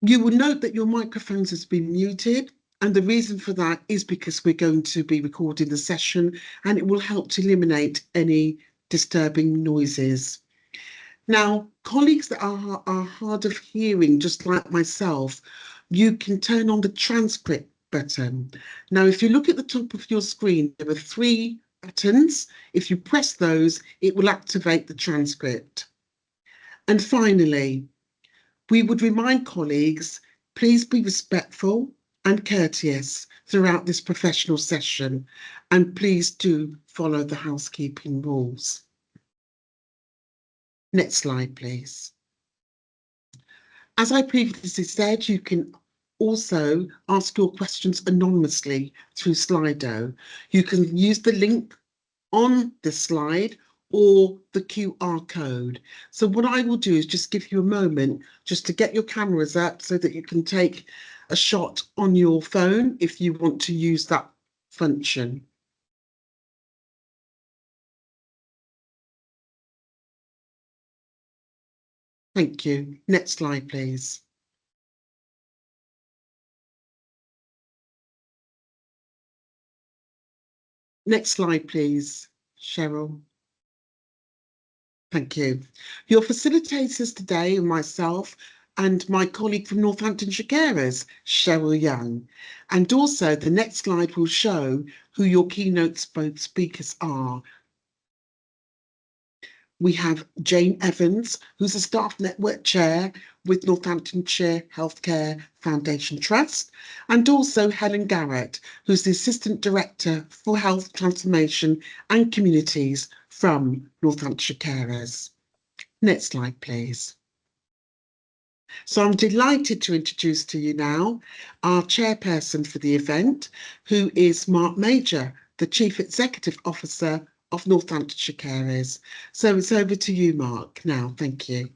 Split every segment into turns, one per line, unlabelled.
You will note that your microphones has been muted, and the reason for that is because we're going to be recording the session, and it will help to eliminate any disturbing noises. Now, colleagues that are hard of hearing, just like myself, you can turn on the transcript button. Now, if you look at the top of your screen, there are 3 buttons. If you press those, it will activate the transcript. And finally, we would remind colleagues, please be respectful and courteous throughout this professional session, and please do follow the housekeeping rules. Next slide, please. As I previously said, you can also ask your questions anonymously through Slido. You can use the link on the slide or the QR code. So what I will do is just give you a moment just to get your cameras up so that you can take a shot on your phone if you want to use that function. Thank you. Next slide, please. Next slide, please, Cheryl. Thank you. Your facilitators today are myself and my colleague from Northamptonshire Carers, Cheryl Young. And also the next slide will show who your keynote speakers are. We have Jane Evans, who's a staff network chair with Northamptonshire Healthcare Foundation Trust, and also Helen Garrett, who's the Assistant Director for Health Transformation and Communities from Northamptonshire Carers. Next slide, please. So I'm delighted to introduce to you now our chairperson for the event, who is Mark Major, the Chief Executive Officer of Northamptonshire Carers. So it's over to you, Mark, now. Thank you.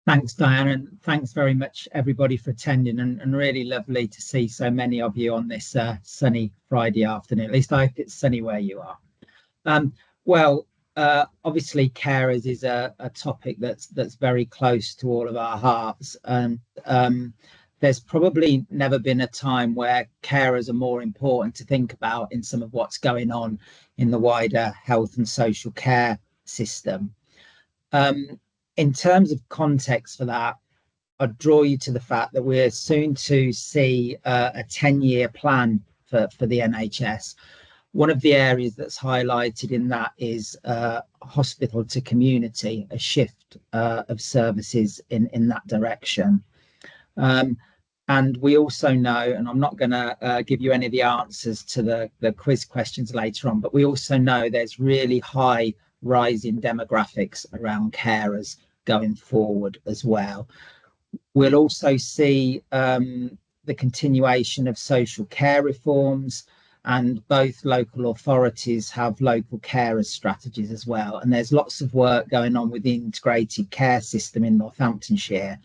Thanks, Diane, and thanks very much, everybody, for attending, and really lovely to see so many of you on this sunny Friday afternoon. At least I hope it's sunny where you are. Obviously, carers is a topic that's very close to all of our hearts, and there's probably never been a time where carers are more important to think about in some of what's going on in the wider health and social care system. In terms of context for that, I'd draw you to the fact that we're soon to see a 10-year plan for the NHS. One of the areas that's highlighted in that is hospital to community, a shift of services in that direction. And we also know, and I'm not going to give you any of the answers to the quiz questions later on, but we also know there's really high rising demographics around carers going forward as well. We'll also see the continuation of social care reforms, and both local authorities have local carers strategies as well. And there's lots of work going on with the integrated care system in Northamptonshire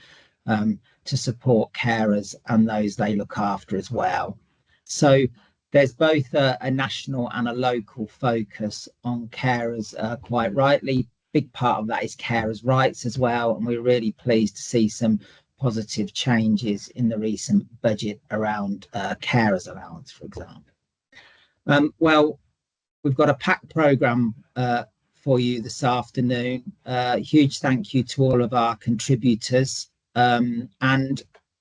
to support carers and those they look after as well. So there's both a national and a local focus on carers, quite rightly. Big part of that is carers' rights as well, and we're really pleased to see some positive changes in the recent budget around carers allowance, for example. We've got a packed programme for you this afternoon. Huge thank you to all of our contributors, and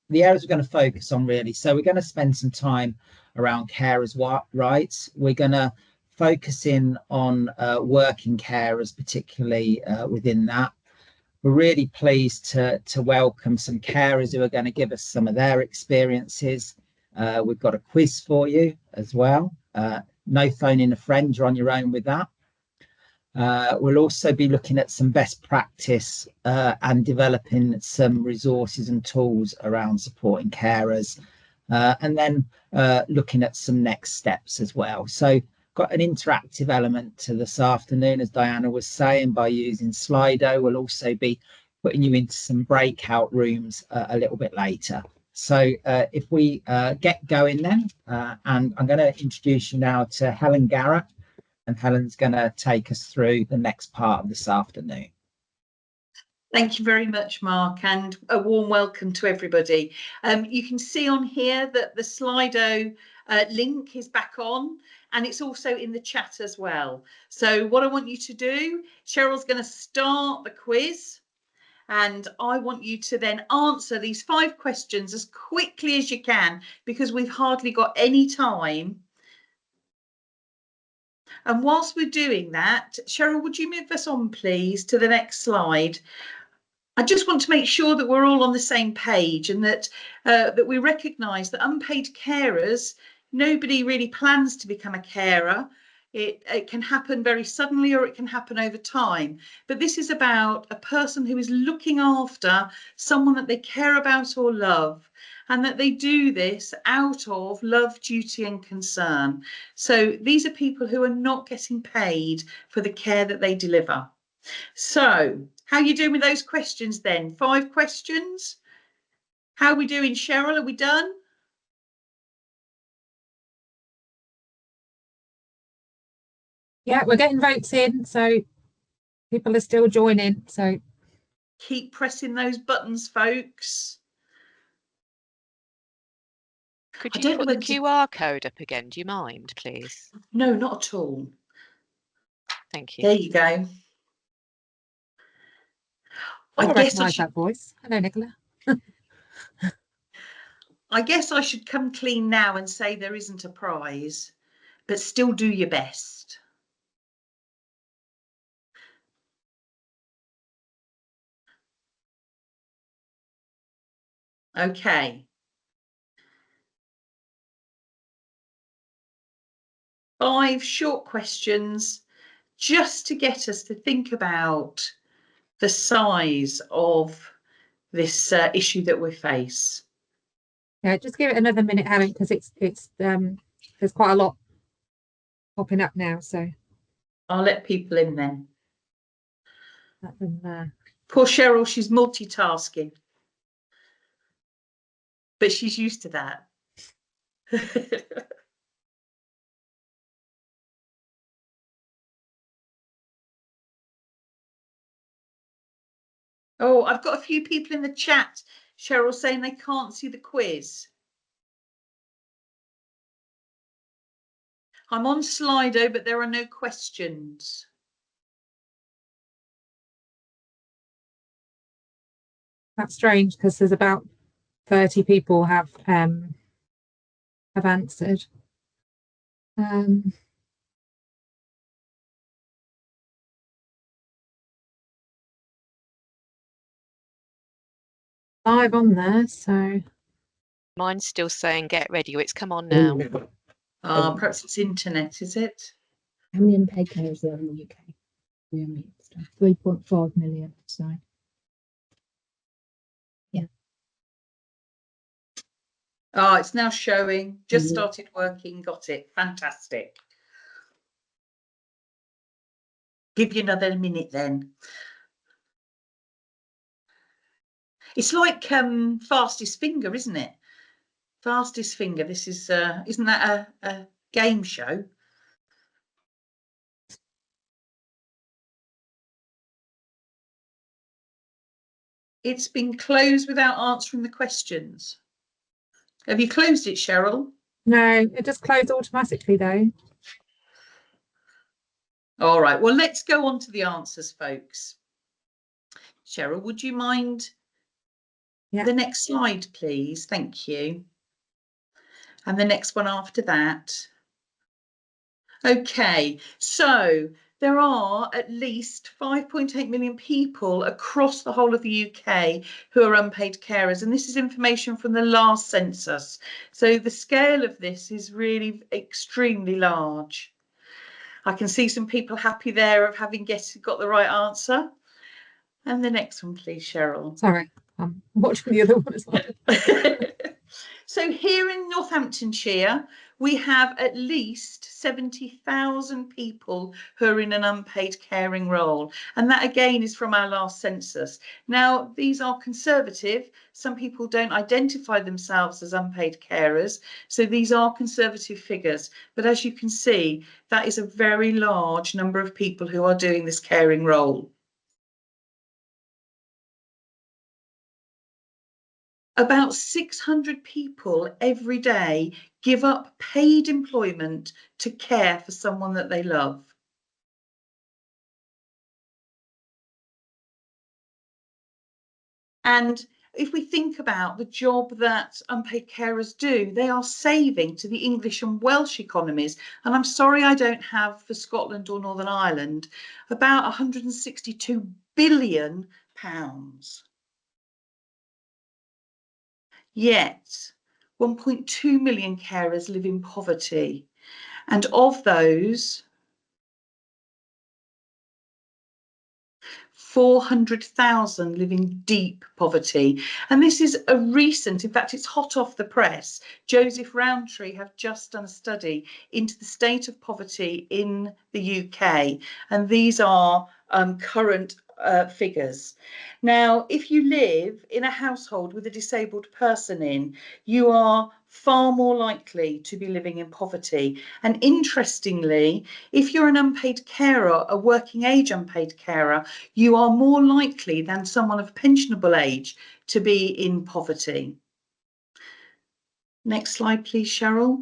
the areas we're going to focus on really. So we're going to spend some time around carers' rights. We're going to focus in on working carers, particularly within that. We're really pleased to welcome some carers who are going to give us some of their experiences. We've got a quiz for you as well. No phoning a friend, you're on your own with that. We'll also be looking at some best practice and developing some resources and tools around supporting carers, and then looking at some next steps as well. So got an interactive element to this afternoon, as Diana was saying, by using Slido. We'll also be putting you into some breakout rooms a little bit later. So if we get going then, and I'm going to introduce you now to Helen Garrett, and Helen's going to take us through the next part of this afternoon.
Thank you very much, Mark, and a warm welcome to everybody. You can see on here that the Slido link is back on, and it's also in the chat as well. So what I want you to do, Cheryl's going to start the quiz, and I want you to then answer these 5 questions as quickly as you can, because we've hardly got any time. And whilst we're doing that, Cheryl, would you move us on, please, to the next slide? I just want to make sure that we're all on the same page, and that that we recognise that unpaid carers, nobody really plans to become a carer. It can happen very suddenly, or it can happen over time. But this is about a person who is looking after someone that they care about or love, and that they do this out of love, duty and concern. So these are people who are not getting paid for the care that they deliver. So how are you doing with those questions then? 5 questions. How are we doing, Cheryl? Are we done?
Yeah, we're getting votes in, so people are still joining. So
keep pressing those buttons, folks.
Could you put the QR code up again? Do you mind, please?
No, not at all.
Thank you.
There you go.
I recognise that voice. Hello, Nicola.
I guess I should come clean now and say there isn't a prize, but still do your best. Okay. 5 short questions just to get us to think about the size of this issue that we face.
Yeah, just give it another minute, Helen, because it's there's quite a lot popping up now. So
I'll let people in then.
Them,
Poor Cheryl, she's multitasking, but she's used to that. Oh, I've got a few people in the chat, Cheryl, saying they can't see the quiz. I'm on Slido, but there are no questions.
That's strange, because there's about 30 people have answered. Live on there, so
mine's still saying get ready. It's come on now.
Perhaps it's internet, is it?
How many unpaid carers are there in the UK? 3.5 million. So yeah.
Oh, it's now showing. Just started working. Got it. Fantastic. Give you another minute then. It's like fastest finger, isn't it? Fastest finger. This is isn't that a game show? It's been closed without answering the questions. Have you closed it, Cheryl?
no, it just closed automatically though.
All right, well, let's go on to the answers, folks. Cheryl, would you mind the next slide, please? Thank you. And the next one after that. Okay, so there are at least 5.8 million people across the whole of the UK who are unpaid carers, and this is information from the last census. So the scale of this is really extremely large. I can see some people happy there of having got the right answer. And the next one, please, Cheryl.
Sorry, I'm watching the other one as well.
So here in Northamptonshire, we have at least 70,000 people who are in an unpaid caring role. And that again is from our last census. Now, these are conservative. Some people don't identify themselves as unpaid carers. So these are conservative figures. But as you can see, that is a very large number of people who are doing this caring role. About 600 people every day give up paid employment to care for someone that they love. And if we think about the job that unpaid carers do, they are saving to the English and Welsh economies. And I'm sorry I don't have for Scotland or Northern Ireland about £162 billion. Yet 1.2 million carers live in poverty. And of those, 400,000 live in deep poverty. And this is a recent, in fact, it's hot off the press. Joseph Rowntree have just done a study into the state of poverty in the UK. And these are current figures. Now, if you live in a household with a disabled person in, you are far more likely to be living in poverty. And interestingly, if you're an unpaid carer, a working age unpaid carer, you are more likely than someone of pensionable age to be in poverty. Next slide, please, Cheryl.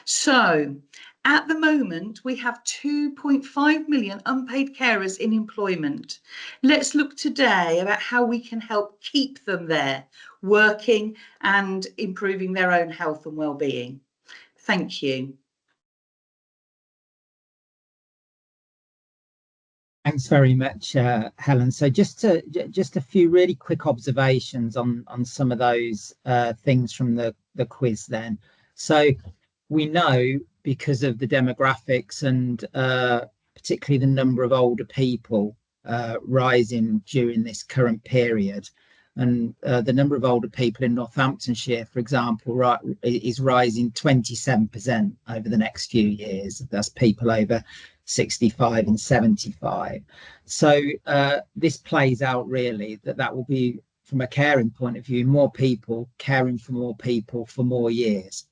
So at the moment, we have 2.5 million unpaid carers in employment. Let's look today about how we can help keep them there, working and improving their own health and well-being. Thank you.
Thanks very much, Helen. So just a few really quick observations on some of those things from the quiz then. So we know, because of the demographics and particularly the number of older people rising during this current period, and the number of older people in Northamptonshire, for example, is rising 27% over the next few years. That's people over 65 and 75. So this plays out really that will be, from a caring point of view, more people caring for more people for more years.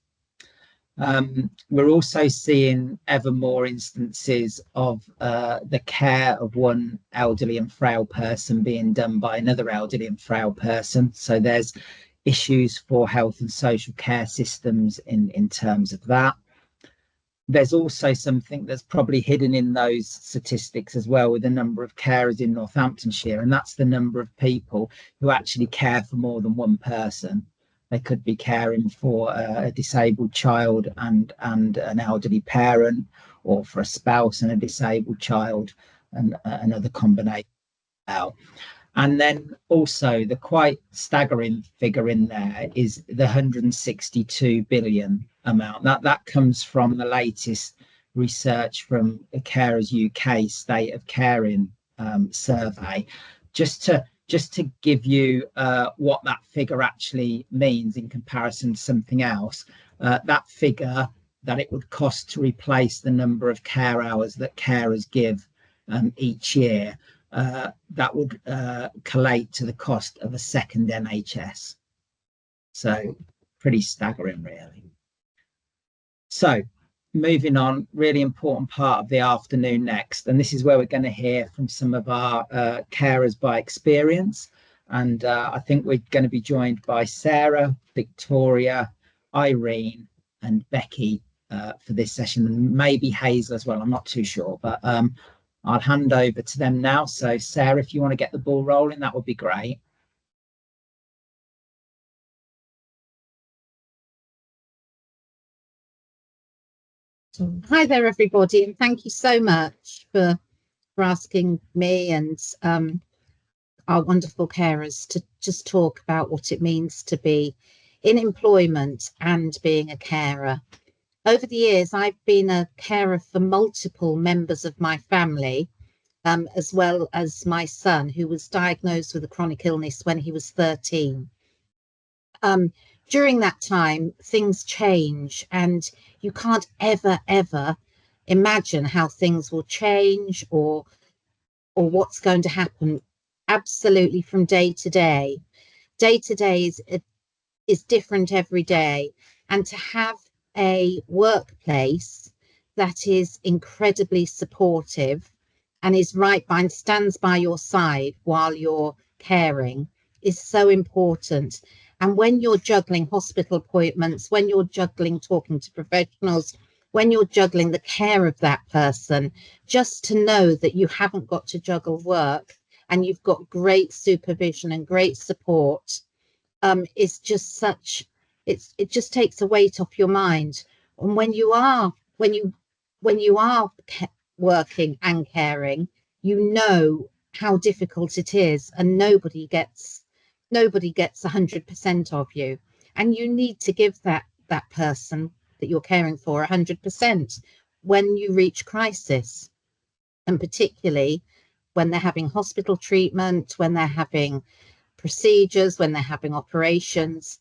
We're also seeing ever more instances of the care of one elderly and frail person being done by another elderly and frail person. So there's issues for health and social care systems in terms of that. There's also something that's probably hidden in those statistics as well, with the number of carers in Northamptonshire, and that's the number of people who actually care for more than one person. They could be caring for a disabled child and an elderly parent, or for a spouse and a disabled child, and another combination. And then also the quite staggering figure in there is the 162 billion amount. That comes from the latest research from the Carers UK State of Caring survey. Just to give you what that figure actually means in comparison to something else, that figure that it would cost to replace the number of care hours that carers give each year, that would collate to the cost of a second NHS. So pretty staggering, really. So moving on, really important part of the afternoon next, and this is where we're going to hear from some of our carers by experience. And I think we're going to be joined by Sarah, Victoria, Irene and Becky for this session, and maybe Hazel as well, I'm not too sure, but I'll hand over to them now. So Sarah, if you want to get the ball rolling, that would be great.
Hi there, everybody, and thank you so much for asking me and our wonderful carers to just talk about what it means to be in employment and being a carer. Over the years, I've been a carer for multiple members of my family, as well as my son, who was diagnosed with a chronic illness when he was 13. During that time, things change, and you can't ever imagine how things will change or what's going to happen. Absolutely, from day to day. Day to day is different every day, and to have a workplace that is incredibly supportive and is right by and stands by your side while you're caring is so important. And when you're juggling hospital appointments, when you're juggling talking to professionals, when you're juggling the care of that person, just to know that you haven't got to juggle work and you've got great supervision and great support, is just such, it just takes a weight off your mind. And when you are working and caring, you know how difficult it is, and nobody gets 100% of you, and you need to give that person that you're caring for 100% when you reach crisis, and particularly when they're having hospital treatment, when they're having procedures, when they're having operations.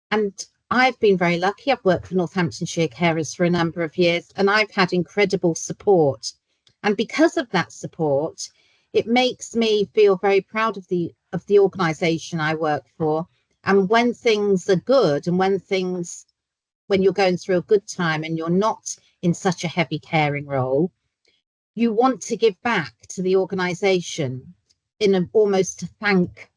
And I've been very lucky. I've worked for Northamptonshire Carers for a number of years, and I've had incredible support. And because of that support, it makes me feel very proud of the organisation I work for. And when things are good, and when you're going through a good time and you're not in such a heavy caring role, you want to give back to the organisation almost to thank,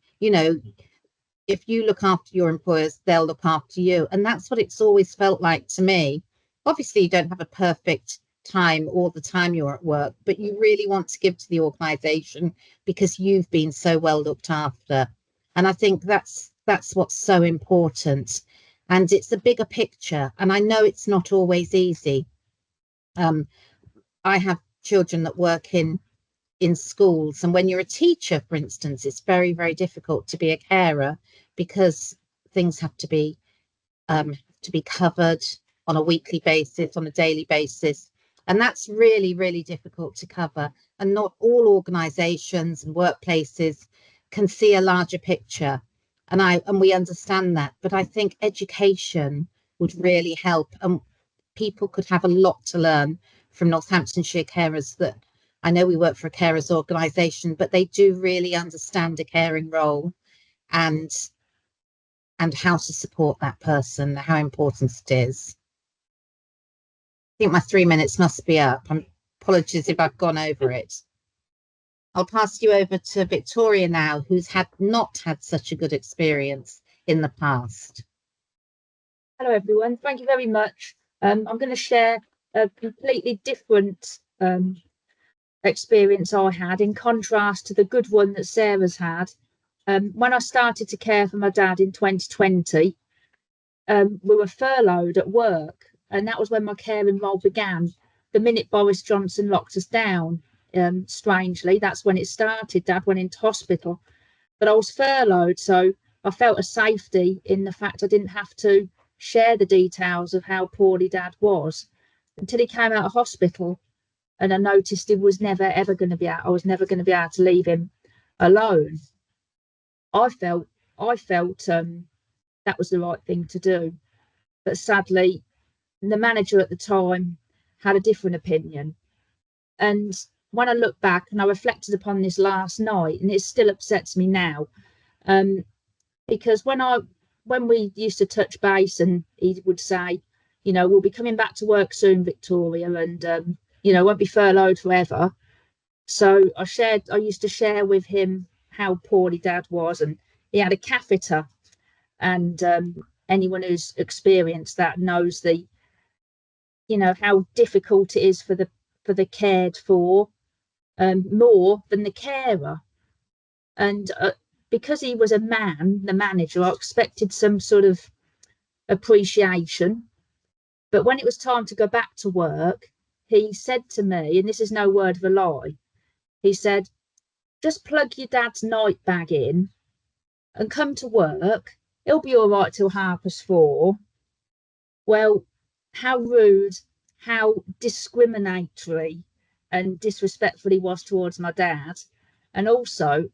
if you look after your employers, they'll look after you. And that's what it's always felt like to me. Obviously, you don't have a perfect time all the time you're at work, but you really want to give to the organisation because you've been so well looked after. And I think that's what's so important. And it's a bigger picture. And I know it's not always easy. I have children that work in schools, and when you're a teacher, for instance, it's very, very difficult to be a carer because things have to be covered on a weekly basis, on a daily basis, and that's really, really difficult to cover. And not all organisations and workplaces can see a larger picture, and we understand that. But I think education would really help, and people could have a lot to learn from Northamptonshire Carers. That I know we work for a carers organisation, but they do really understand a caring role and how to support that person, how important it is. I think my 3 minutes must be up. Apologies if I've gone over it. I'll pass you over to Victoria now, who's not had such a good experience in the past.
Hello, everyone. Thank you very much. I'm going to share a completely different experience I had, in contrast to the good one that Sarah's had. When I started to care for my dad in 2020, we were furloughed at work, and that was when my caring role began. The minute Boris Johnson locked us down, strangely, that's when it started. Dad went into hospital, but I was furloughed, so I felt a safety in the fact I didn't have to share the details of how poorly Dad was until he came out of hospital. And I noticed he was never, ever going to be out. I was never going to be able to leave him alone. I felt that was the right thing to do. But sadly, the manager at the time had a different opinion. And when I look back and I reflected upon this last night, and it still upsets me now, because when we used to touch base, and he would say, we'll be coming back to work soon, Victoria, and won't be furloughed forever. So I used to share with him how poorly Dad was, and he had a catheter, and anyone who's experienced that knows how difficult it is for the cared for, more than the carer. And because he was a man, the manager, I expected some sort of appreciation. But when it was time to go back to work, he said to me, and this is no word of a lie, he said, just plug your dad's night bag in and come to work. He'll be all right till 4:30. Well, how rude, how discriminatory and disrespectful he was towards my dad. And also,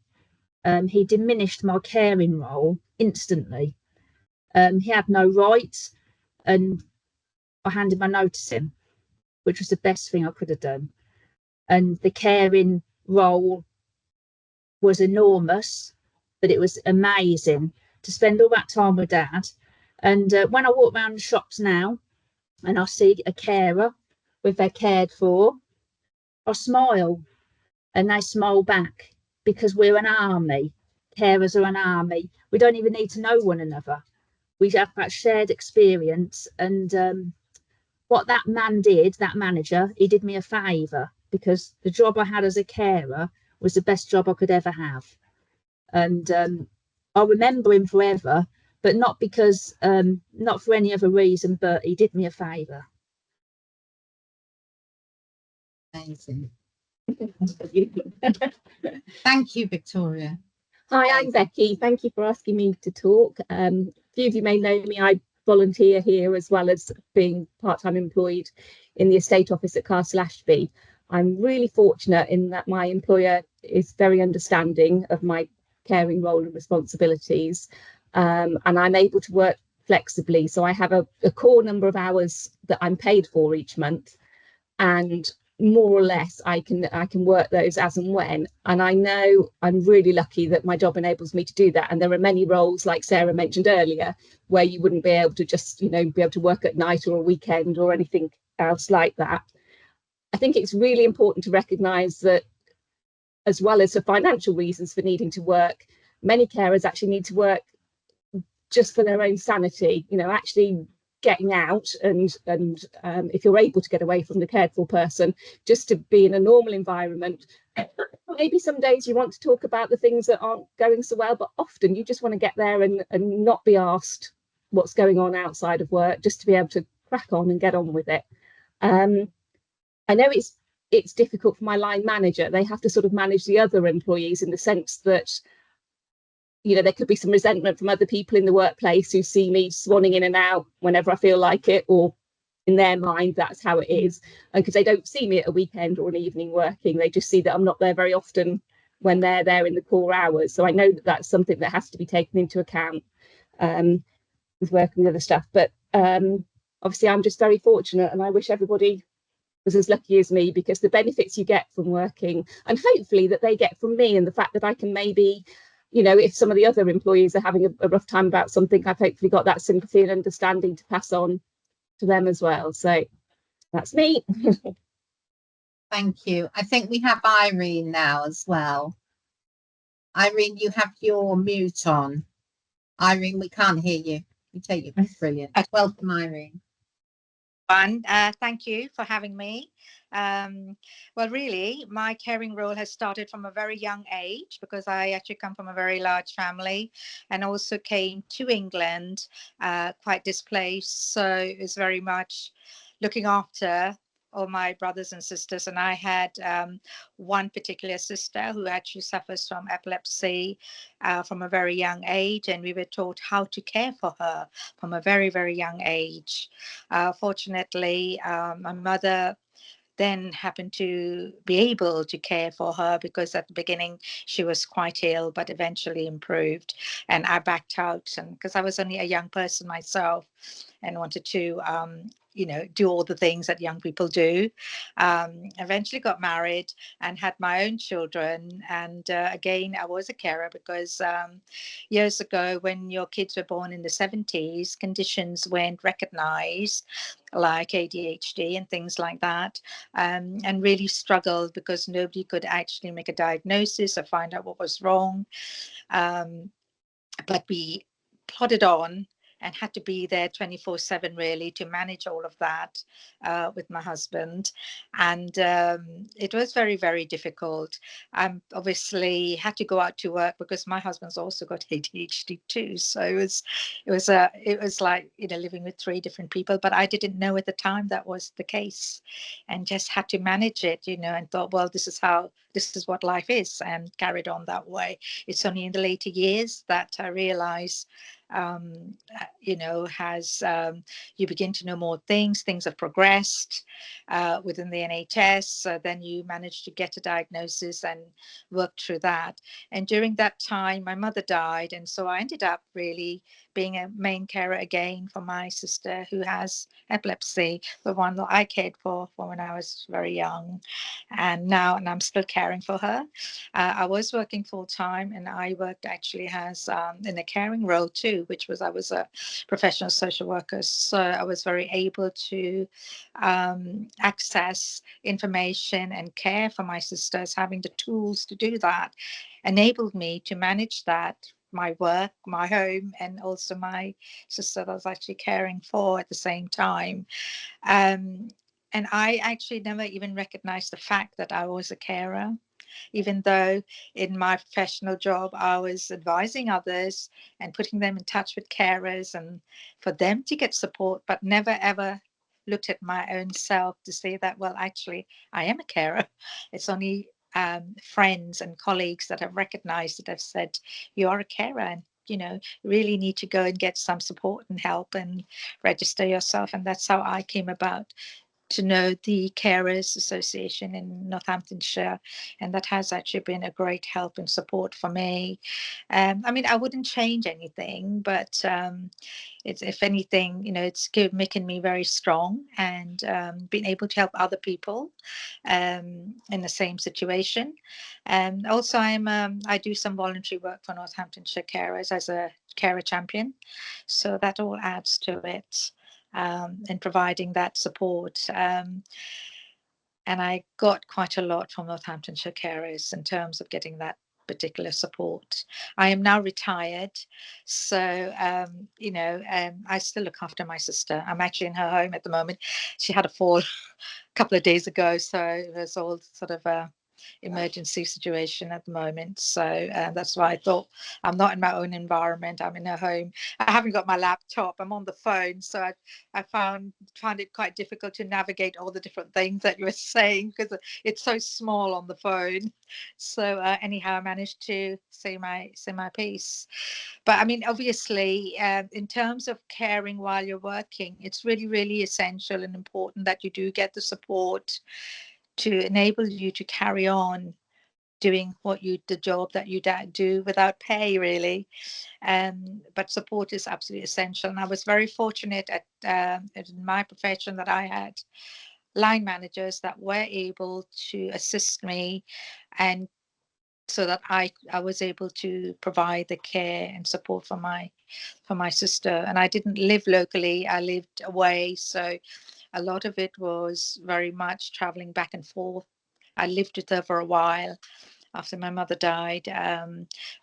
he diminished my caring role instantly. He had no rights, and I handed my notice in, which was the best thing I could have done. And the caring role was enormous, but it was amazing to spend all that time with Dad. And when I walk around the shops now and I see a carer with their cared for, I smile, and they smile back, because we're an army. carers are an army. We don't even need to know one another. We have that shared experience. And what that man did, that manager, he did me a favour, because the job I had as a carer was the best job I could ever have. And I'll remember him forever, but not because, not for any other reason, but he did me a favour.
Amazing. Thank you, Victoria.
Hi, I'm Becky. Thank you for asking me to talk. A few of you may know me. I volunteer here as well as being part-time employed in the estate office at Castle Ashby. I'm really fortunate in that my employer is very understanding of my caring role and responsibilities, and I'm able to work flexibly. So I have a core number of hours that I'm paid for each month, and more or less I can work those as and when. And I know I'm really lucky that my job enables me to do that. And there are many roles, like Sarah mentioned earlier, where you wouldn't be able to just, be able to work at night or a weekend or anything else like that. I think it's really important to recognise that, as well as for financial reasons for needing to work, many carers actually need to work just for their own sanity, actually getting out and if you're able to get away from the cared for person, just to be in a normal environment. Maybe some days you want to talk about the things that aren't going so well, but often you just want to get there and not be asked what's going on outside of work, just to be able to crack on and get on with it. I know it's difficult for my line manager. They have to sort of manage the other employees, in the sense that there could be some resentment from other people in the workplace who see me swanning in and out whenever I feel like it, or in their mind that's how it is. And because they don't see me at a weekend or an evening working, they just see that I'm not there very often when they're there in the core hours. So I know that that's something that has to be taken into account with working with other staff. But obviously I'm just very fortunate, and I wish everybody was as lucky as me, because the benefits you get from working, and hopefully that they get from me, and the fact that I can maybe, if some of the other employees are having a rough time about something, I've hopefully got that sympathy and understanding to pass on to them as well. So that's me.
Thank you. I think we have Irene now as well. Irene, you have your mute on. Irene, we can't hear you. You take you. Brilliant. Welcome, Irene.
Thank you for having me. Well, really, my caring role has started from a very young age, because I actually come from a very large family, and also came to England quite displaced. So it was very much looking after all my brothers and sisters. And I had one particular sister who actually suffers from epilepsy from a very young age, and we were taught how to care for her from a very, very young age. Fortunately, my mother then happened to be able to care for her, because at the beginning she was quite ill, but eventually improved. And I backed out, and because I was only a young person myself and wanted to do all the things that young people do. Eventually got married and had my own children. And again, I was a carer, because years ago, when your kids were born in the 70s, conditions weren't recognized, like ADHD and things like that, and really struggled because nobody could actually make a diagnosis or find out what was wrong. But we plodded on and had to be there 24/7 really to manage all of that with my husband. And it was very, very difficult. Obviously had to go out to work, because my husband's also got ADHD too. So it was like, living with three different people, but I didn't know at the time that was the case, and just had to manage it, and thought, well, this is what life is, and carried on that way. It's only in the later years that I realized, you begin to know more things have progressed within the NHS. Then you manage to get a diagnosis and work through that. And during that time, my mother died. And so I ended up really being a main carer again for my sister who has epilepsy, the one that I cared for when I was very young. And I'm still caring for her. I was working full time, and I worked actually as in a caring role too, do, which was I was a professional social worker. So I was very able to access information and care for my sisters. Having the tools to do that enabled me to manage that, my work, my home, and also my sister that I was actually caring for at the same time. And I actually never even recognized the fact that I was a carer, even though in my professional job I was advising others and putting them in touch with carers and for them to get support, but never ever looked at my own self to say that, well, actually, I am a carer. It's only friends and colleagues that have recognized it, have said, you are a carer, and really need to go and get some support and help and register yourself. And that's how I came about to know the Carers Association in Northamptonshire, and that has actually been a great help and support for me. I mean, I wouldn't change anything, but it's, if anything, it's making me very strong, and being able to help other people in the same situation. And also, I do some voluntary work for Northamptonshire Carers as a carer champion, so that all adds to it. And providing that support. And I got quite a lot from Northamptonshire Carers in terms of getting that particular support. I am now retired, so I still look after my sister. I'm actually in her home at the moment. She had a fall a couple of days ago, so it was all sort of a emergency situation at the moment. So that's why I thought, I'm not in my own environment, I'm in her home. I haven't got my laptop, I'm on the phone, so I found it quite difficult to navigate all the different things that you were saying because it's so small on the phone. So anyhow, I managed to say my piece. But I mean, obviously, in terms of caring while you're working, it's really, really essential and important that you do get the support to enable you to carry on doing the job that you do without pay, really. But support is absolutely essential. And I was very fortunate in my profession that I had line managers that were able to assist me, and so that I was able to provide the care and support for my sister. And I didn't live locally, I lived away, so a lot of it was very much traveling back and forth. I lived with her for a while after my mother died,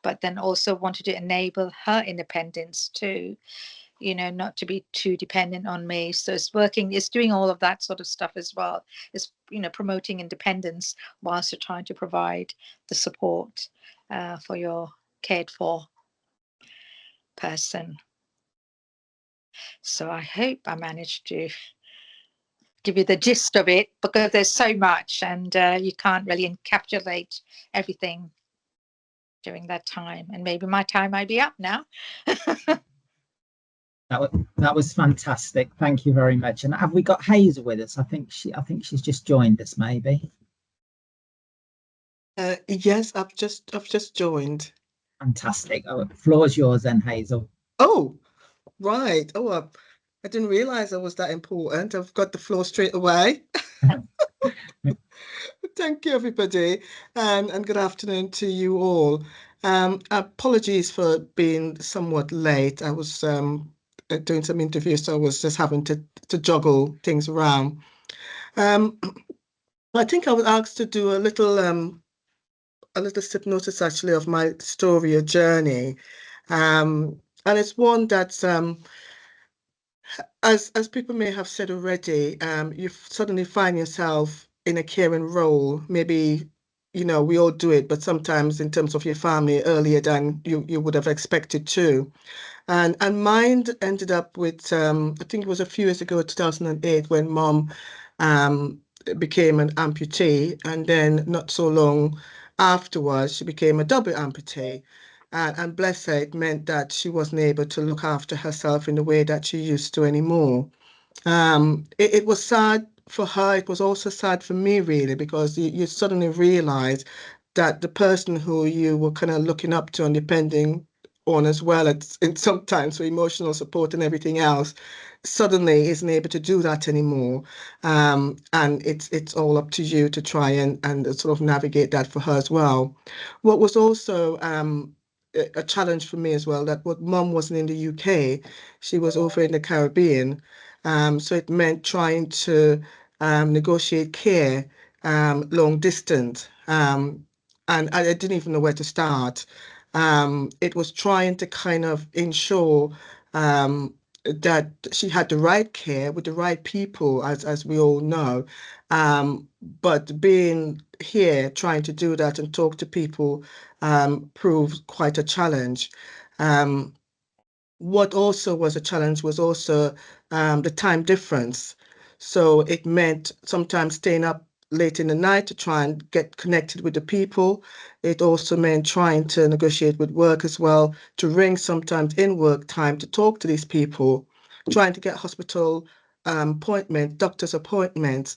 but then also wanted to enable her independence too, not to be too dependent on me. So it's doing all of that sort of stuff as well. It's, promoting independence whilst you're trying to provide the support for your cared for person. So I hope I managed to give you the gist of it, because there's so much, and you can't really encapsulate everything during that time. And maybe my time might be up now.
That was fantastic. Thank you very much. And have we got Hazel with us? I think she's just joined us, maybe.
Yes, I've just joined.
Fantastic. Oh, the floor's yours then, Hazel.
Oh, right. Oh, I didn't realize I was that important. I've got the floor straight away. Thank you, everybody, and good afternoon to you all. Apologies for being somewhat late. I was doing some interviews, so I was just having to juggle things around. I think I was asked to do a little synopsis actually of my story or journey, and it's one that's as people may have said already, you suddenly find yourself in a caring role. Maybe, we all do it, but sometimes in terms of your family earlier than you would have expected to. And mine ended up with, I think it was a few years ago, 2008, when Mom became an amputee, and then not so long afterwards, she became a double amputee. And bless her, it meant that she wasn't able to look after herself in the way that she used to anymore. It was sad for her. It was also sad for me, really, because you suddenly realize that the person who you were kind of looking up to and depending on as well, and sometimes for emotional support and everything else, suddenly isn't able to do that anymore. And it's all up to you to try and sort of navigate that for her as well. What was also
a challenge for me as well, that what mum wasn't in the UK, she was over in the Caribbean. So it meant trying to negotiate care long distance. And I didn't even know where to start. It was trying to kind of ensure that she had the right care with the right people, as we all know. But being here, trying to do that and talk to people proved quite a challenge. What also was a challenge was also the time difference. So it meant sometimes staying up late in the night to try and get connected with the people. It also meant trying to negotiate with work as well, to ring sometimes in work time to talk to these people, trying to get hospital appointments, doctor's appointments,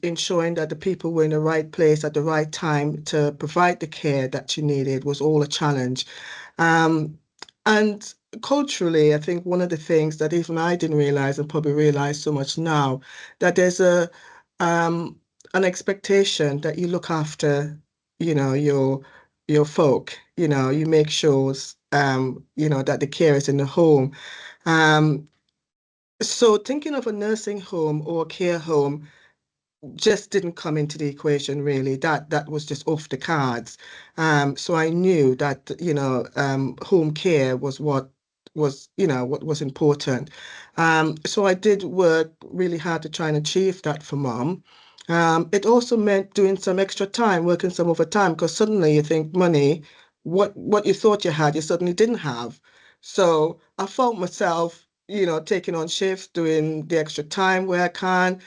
ensuring that the people were in the right place at the right time to provide the care that you needed was all a challenge. And culturally, I think one of the things that even I didn't realize and probably realize so much now, that there's um, an expectation that you look after, your folk, you make sure, that the care is in the home. Um, so thinking of a nursing home or care home just didn't come into the equation really. That was just off the cards. So I knew that, home care was what was important. So I did work really hard to try and achieve that for mom. It also meant doing some extra time, working some overtime, because suddenly you think money, what you thought you had, you suddenly didn't have. So I found myself, taking on shifts, doing the extra time where I can,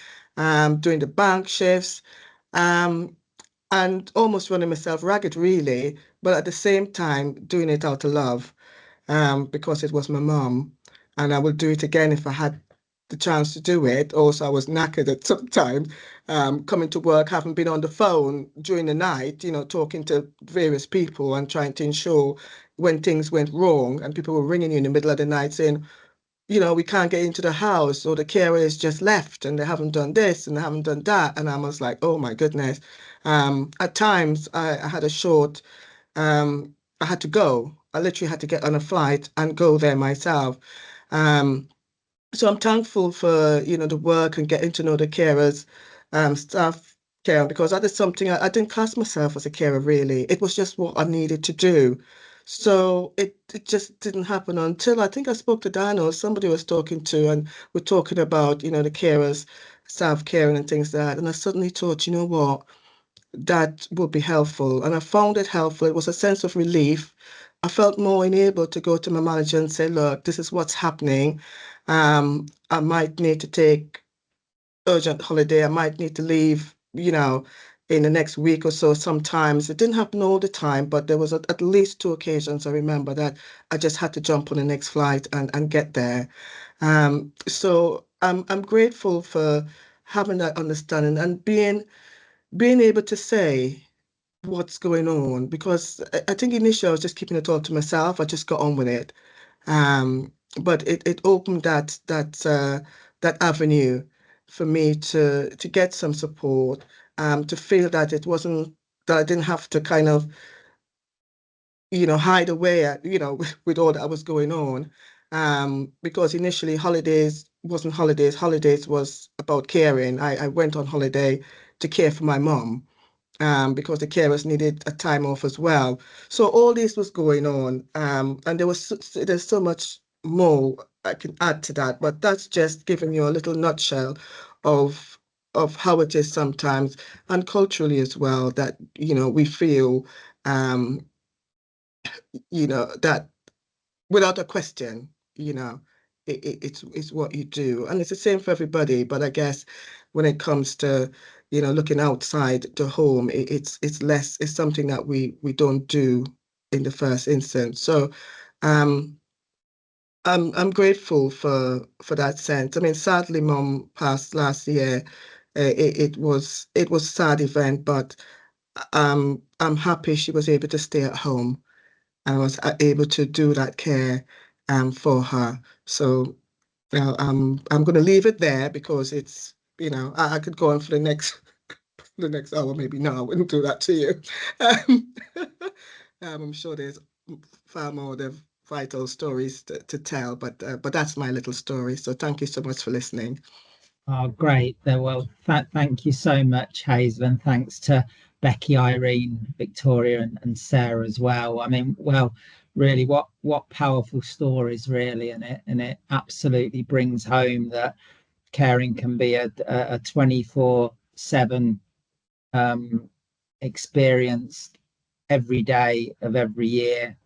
doing the bank shifts, um, and almost running myself ragged, really, but at the same time doing it out of love, because it was my mum, and I would do it again if I had the chance to do it. Also, I was knackered at some time, coming to work, having been on the phone during the night, talking to various people and trying to ensure when things went wrong and people were ringing you in the middle of the night saying, we can't get into the house, or the carer has just left and they haven't done this and they haven't done that. And I was like, oh my goodness. At times I had a short, I had to go. I literally had to get on a flight and go there myself. Um, so I'm thankful for, the work and getting to know the carers, staff care, because that is something I didn't class myself as a carer really. It was just what I needed to do. So it just didn't happen until I think I spoke to Dan or somebody was talking to, and we're talking about, the carers, staff caring and things like that. And I suddenly thought, you know what, that would be helpful. And I found it helpful. It was a sense of relief. I felt more enabled to go to my manager and say, look, this is what's happening. I might need to take urgent holiday. I might need to leave, in the next week or so sometimes. It didn't happen all the time, but there was at least 2 occasions I remember that I just had to jump on the next flight and get there. So I'm grateful for having that understanding and being able to say what's going on, because I think initially I was just keeping it all to myself. I just got on with it. But it opened that avenue for me to get some support, to feel that it wasn't that I didn't have to kind of, hide away, with all that was going on. Because initially holidays wasn't holidays. Holidays was about caring. I went on holiday to care for my mom, because the carers needed a time off as well. So all this was going on, and there's so much more I can add to that, but that's just giving you a little nutshell of how it is sometimes, and culturally as well, that we feel, um, that without a question, it's what you do, and it's the same for everybody. But I guess when it comes to, looking outside the home, it's something that we don't do in the first instance. So, um, I'm grateful for that sense. I mean, sadly, Mum passed last year. It was a sad event, but I'm happy she was able to stay at home. I was able to do that care for her. So I'm going to leave it there, because it's, I could go on for the next the next hour maybe. No, I wouldn't do that to you. Um, I'm sure there's far more the vital stories to tell, but that's my little story. So thank you so much for listening.
Oh, great. Well, thank you so much, Hazel, and thanks to Becky, Irene, Victoria, and Sarah as well. I mean, well, really, what powerful stories, really, and it absolutely brings home that caring can be a 24/7 experience every day of every year,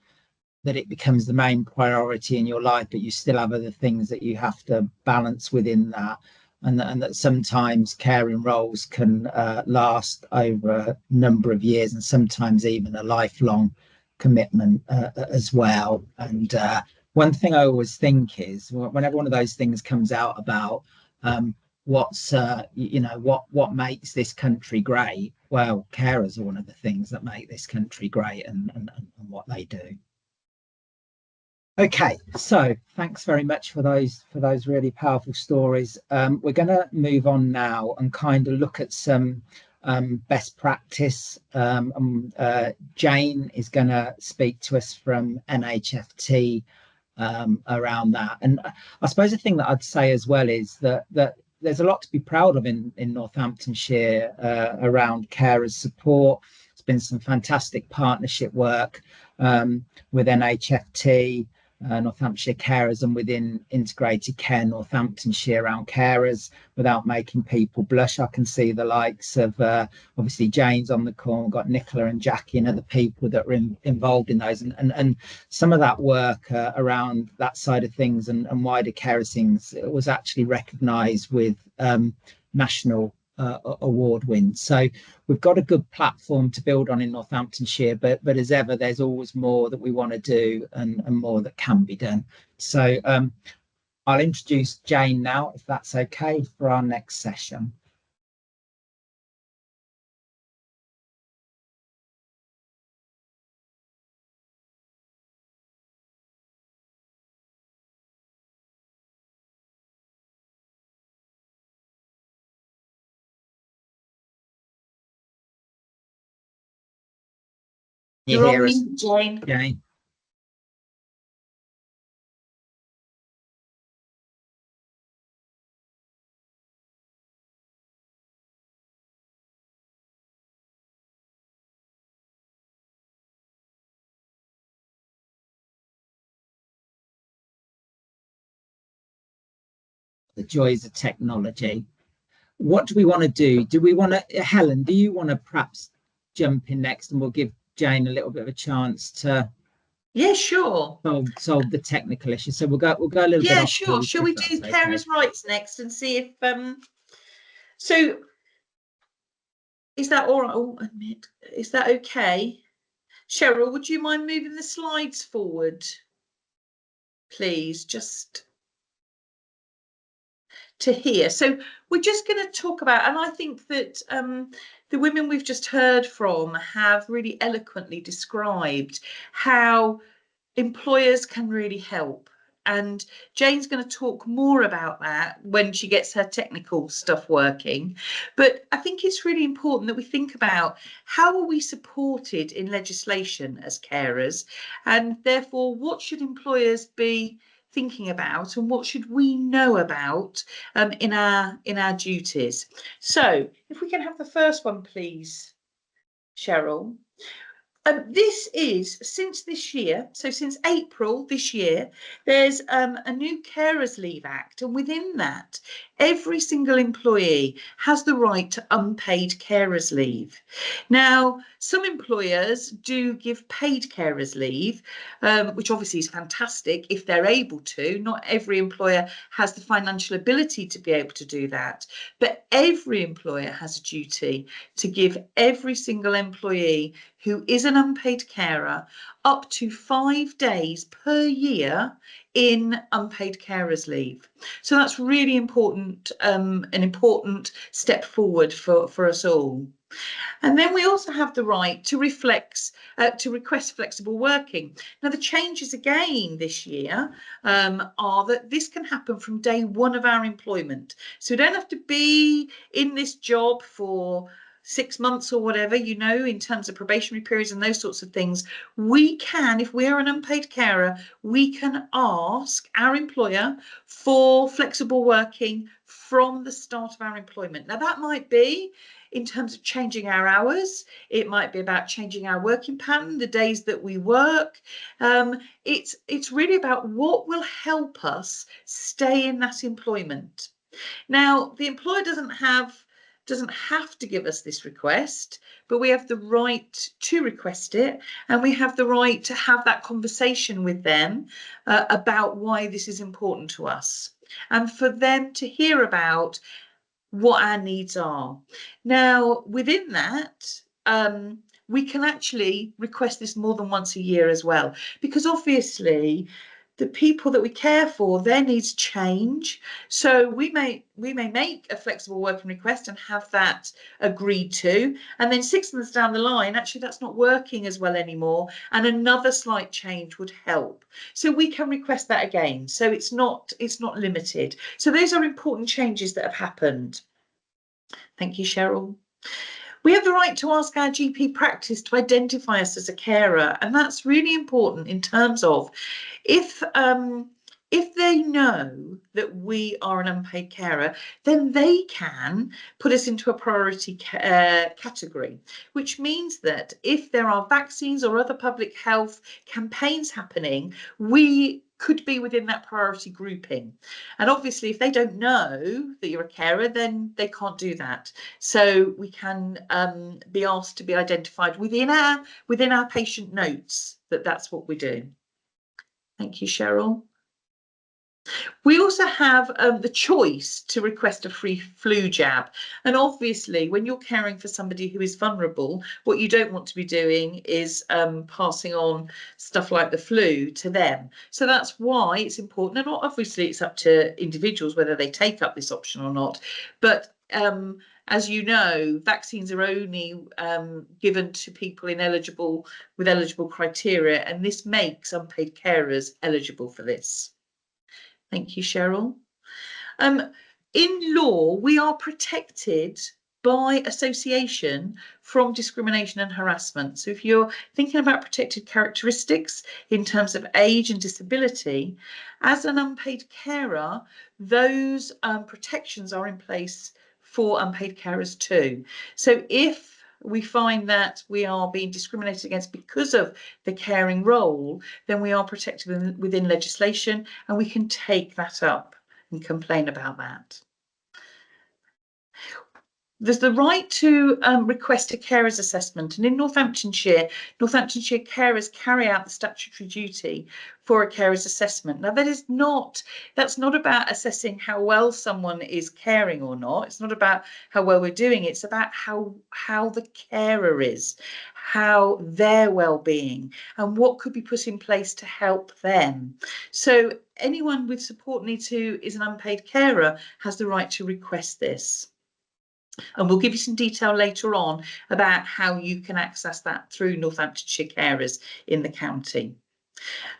that it becomes the main priority in your life, but you still have other things that you have to balance within that. And that sometimes caring roles can last over a number of years, and sometimes even a lifelong commitment as well. And one thing I always think is, whenever one of those things comes out about what's what makes this country great, well, carers are one of the things that make this country great, and what they do. Okay, so thanks very much for those really powerful stories. We're going to move on now and kind of look at some best practice. Jane is going to speak to us from NHFT around that. And I suppose the thing that I'd say as well is that there's a lot to be proud of in Northamptonshire around carers support. There's been some fantastic partnership work with NHFT, Northamptonshire Carers, and within Integrated Care Northamptonshire around carers. Without making people blush, I can see the likes of obviously Jane's on the call. We've got Nicola and Jackie and other people that are involved in those, and some of that work around that side of things and wider carers things was actually recognised with national award wins. So we've got a good platform to build on in Northamptonshire, but as ever, there's always more that we want to do and more that can be done. So I'll introduce Jane now, if that's okay, for our next session.
You're on mute, Jane.
Jane. The joys of technology. What do we want to do? Do we want to, Helen, do you want to perhaps jump in next, and we'll give Jane a little bit of a chance to
sure
solve the technical issue. So we'll go a little bit off.
Sure. Shall we do carers' rights next and see if so is that all right? Oh, admit, is that okay? Cheryl, would you mind moving the slides forward, please, just to here? So we're just going to talk about, and I think that the women we've just heard from have really eloquently described how employers can really help. And Jane's going to talk more about that when she gets her technical stuff working. But I think it's really important that we think about how are we supported in legislation as carers, and therefore what should employers be thinking about and what should we know about in our duties. So if we can have the first one, please, Cheryl. This is since this year, so since April this year, there's a new Carers Leave Act, and within that, every single employee has the right to unpaid carers leave. Now, some employers do give paid carers leave, which obviously is fantastic if they're able to. Not every employer has the financial ability to be able to do that, but every employer has a duty to give every single employee who is an unpaid carer up to 5 days per year in unpaid carers leave. So that's really important, an important step forward for us all. And then we also have the right to request flexible working. Now, the changes again this year are that this can happen from day one of our employment. So we don't have to be in this job for 6 months or whatever, you know, in terms of probationary periods and those sorts of things, we can, if we are an unpaid carer, we can ask our employer for flexible working from the start of our employment. Now, that might be in terms of changing our hours. It might be about changing our working pattern, the days that we work. It's really about what will help us stay in that employment. Now, the employer doesn't have to give us this request, but we have the right to request it, and we have the right to have that conversation with them about why this is important to us, and for them to hear about what our needs are. Now, within that, we can actually request this more than once a year as well, because obviously the people that we care for, their needs change. So we may make a flexible working request and have that agreed to, and then 6 months down the line, actually that's not working as well anymore, and another slight change would help. So we can request that again. So it's not limited. So those are important changes that have happened. Thank you, Cheryl. We have the right to ask our GP practice to identify us as a carer, and that's really important in terms of if they know that we are an unpaid carer, then they can put us into a priority category, which means that if there are vaccines or other public health campaigns happening, we could be within that priority grouping. And obviously, if they don't know that you're a carer, then they can't do that. So we can be asked to be identified within our patient notes that that's what we do. Thank you, Cheryl. We also have the choice to request a free flu jab. And obviously, when you're caring for somebody who is vulnerable, what you don't want to be doing is passing on stuff like the flu to them. So that's why it's important. And obviously, it's up to individuals whether they take up this option or not. But as you know, vaccines are only given to people with eligible criteria, and this makes unpaid carers eligible for this. Thank you, Cheryl. In law, we are protected by association from discrimination and harassment. So if you're thinking about protected characteristics in terms of age and disability, as an unpaid carer, those protections are in place for unpaid carers too. So if we find that we are being discriminated against because of the caring role, then we are protected within legislation, and we can take that up and complain about that. There's the right to request a carers assessment, and in Northamptonshire carers carry out the statutory duty for a carers assessment. Now that's not about assessing how well someone is caring or not. It's not about how well we're doing. It's about how the carer is, how their well-being, and what could be put in place to help them. So anyone with support needs who is an unpaid carer has the right to request this. And we'll give you some detail later on about how you can access that through Northamptonshire Carers in the county.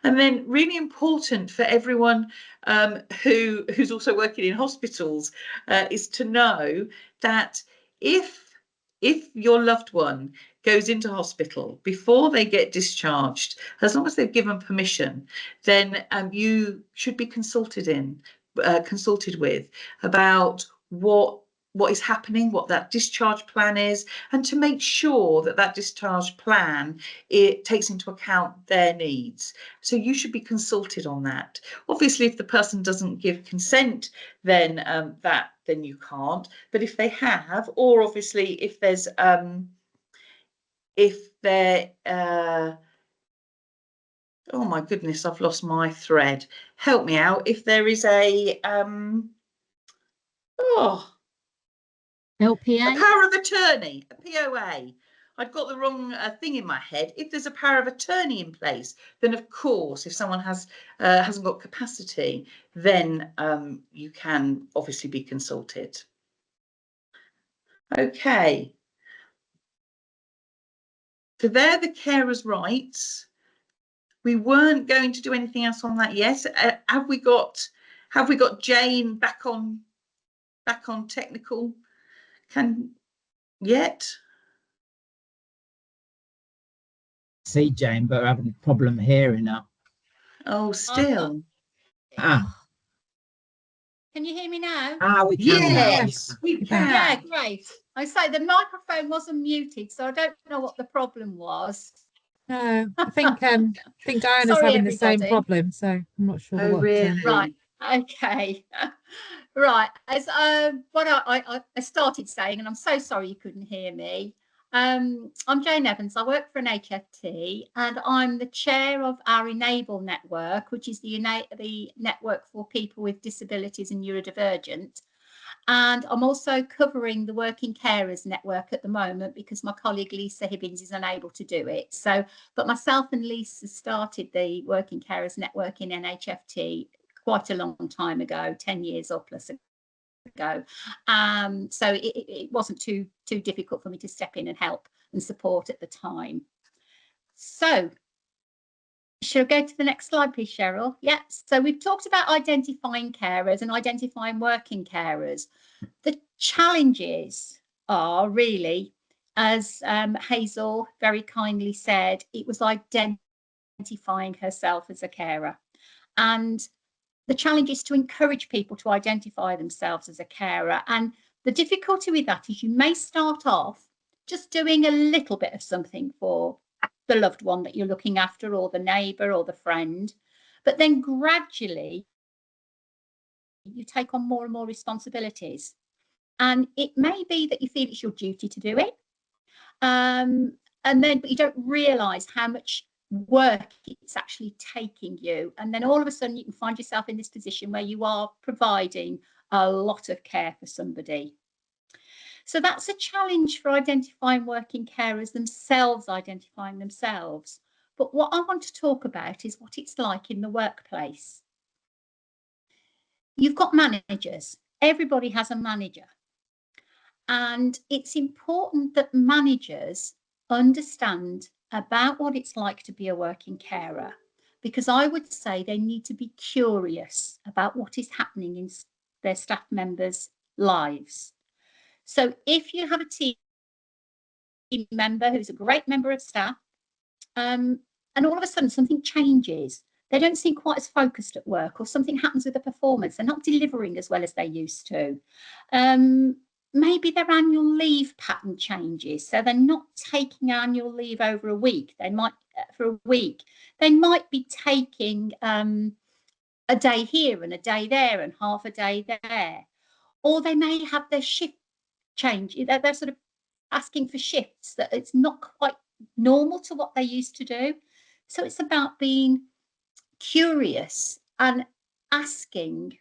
And then really important for everyone who's also working in hospitals is to know that if your loved one goes into hospital before they get discharged, as long as they've given permission, then you should be consulted with about what is happening, what that discharge plan is, and to make sure that that discharge plan, it takes into account their needs. So you should be consulted on that. Obviously, if the person doesn't give consent, then you can't. But if they have, or obviously if there's oh my goodness, I've lost my thread. Help me out. If there is a
LPA?
A power of attorney, a POA. I'd got the wrong thing in my head. If there's a power of attorney in place, then of course, if someone hasn't got capacity, then you can obviously be consulted. Okay. So they're the carers' rights. We weren't going to do anything else on that. Yes. Have we got Jane back on technical? yet?
See, Jane, but we're having a problem hearing her.
Oh, still.
Ah,
Can you hear me now?
we can now.
Yes, we can.
Yeah, great. I say the microphone wasn't muted, so I don't know what the problem was.
No, I think Diana's
Sorry,
having the same
everybody.
problem, so I'm not sure
Oh,
what.
really?
Right. Okay. Right. As what I started saying, and I'm so sorry you couldn't hear me. I'm Jane Evans. I work for an HFT, and I'm the chair of our Enable network, which is the network for people with disabilities and neurodivergent. And I'm also covering the Working Carers network at the moment because my colleague Lisa Hibbins is unable to do it. So, but myself and Lisa started the Working Carers network in NHFT quite a long time ago, 10 years or plus ago. So it wasn't too difficult for me to step in and help and support at the time. So shall I go to the next slide, please, Cheryl? Yeah, so we've talked about identifying carers and identifying working carers. The challenges are really, as Hazel very kindly said, it was identifying herself as a carer. And the challenge is to encourage people to identify themselves as a carer. And the difficulty with that is you may start off just doing a little bit of something for the loved one that you're looking after, or the neighbour or the friend, but then gradually you take on more and more responsibilities. And it may be that you feel it's your duty to do it. But you don't realise how much work it's actually taking you. And then all of a sudden you can find yourself in this position where you are providing a lot of care for somebody. So that's a challenge for identifying working carers themselves, identifying themselves. But what I want to talk about is what it's like in the workplace. You've got managers. Everybody has a manager. And it's important that managers understand about what it's like to be a working carer, because I would say they need to be curious about what is happening in their staff members' lives. So if you have a team member who's a great member of staff, and all of a sudden something changes, they don't seem quite as focused at work, or something happens with the performance, they're not delivering as well as they used to. Maybe their annual leave pattern changes, so they're not taking annual leave over a week. They might, for a week, they might be taking a day here and a day there and half a day there. Or they may have their shift change. They're sort of asking for shifts that it's not quite normal to what they used to do. So it's about being curious and asking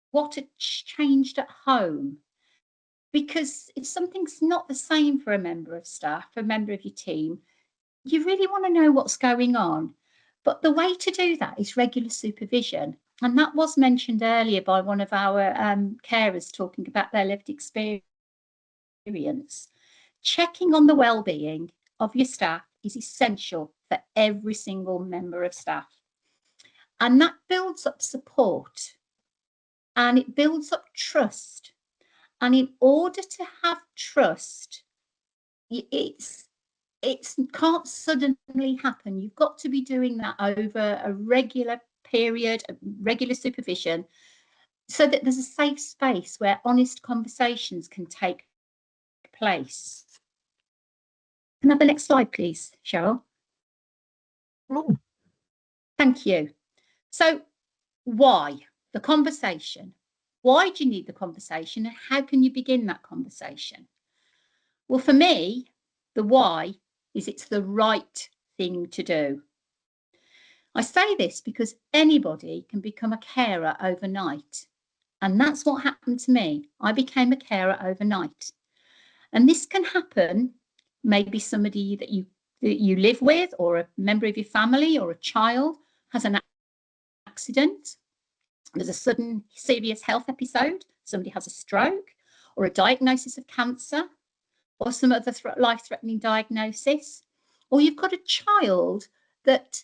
what had changed at home. Because if something's not the same for a member of staff, a member of your team, you really want to know what's going on. But the way to do that is regular supervision. And that was mentioned earlier by one of our carers talking about their lived experience. Checking on the well-being of your staff is essential for every single member of staff. And that builds up support and it builds up trust. And in order to have trust, it can't suddenly happen. You've got to be doing that over a regular period, regular supervision, so that there's a safe space where honest conversations can take place. Can I have the next slide, please, Cheryl?
Oh.
Thank you. So why the conversation? Why do you need the conversation, and how can you begin that conversation? Well, for me, the why is it's the right thing to do. I say this because anybody can become a carer overnight. And that's what happened to me. I became a carer overnight. And this can happen, maybe somebody that you live with, or a member of your family, or a child has an accident. There's a sudden serious health episode. Somebody has a stroke, or a diagnosis of cancer, or some other life-threatening diagnosis. Or you've got a child that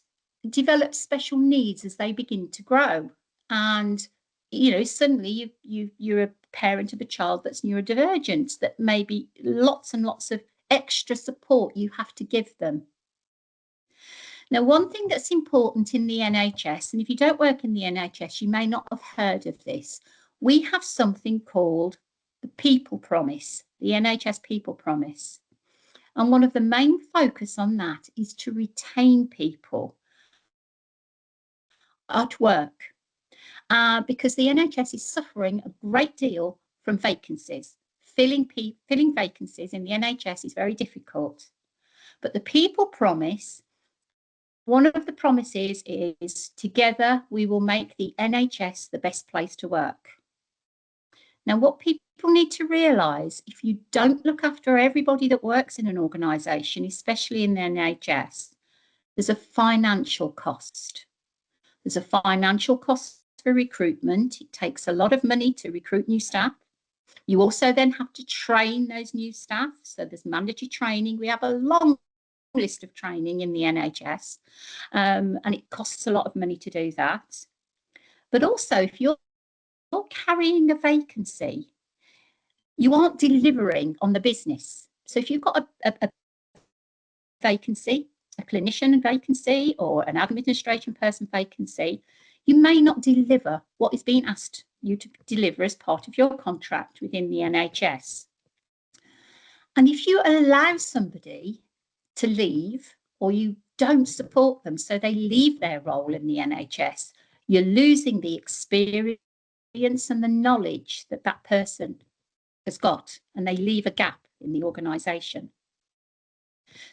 develops special needs as they begin to grow. And, you know, suddenly you're a parent of a child that's neurodivergent, that maybe lots and lots of extra support you have to give them. Now, one thing that's important in the NHS, and if you don't work in the NHS, you may not have heard of this, we have something called the People Promise, the NHS People Promise. And one of the main focus on that is to retain people at work, because the NHS is suffering a great deal from vacancies. Filling vacancies in the NHS is very difficult. But the People Promise, one of the promises is, together we will make the NHS the best place to work. Now, what people need to realise, if you don't look after everybody that works in an organisation, especially in the NHS, there's a financial cost. There's a financial cost for recruitment. It takes a lot of money to recruit new staff. You also then have to train those new staff. So there's mandatory training. We have a long list of training in the NHS, and it costs a lot of money to do that. But also, if you're carrying a vacancy, you aren't delivering on the business. So if you've got a vacancy, a clinician vacancy or an administration person vacancy, you may not deliver what is being asked you to deliver as part of your contract within the NHS. And if you allow somebody to leave, or you don't support them so they leave their role in the NHS, you're losing the experience and the knowledge that that person has got, and they leave a gap in the organisation.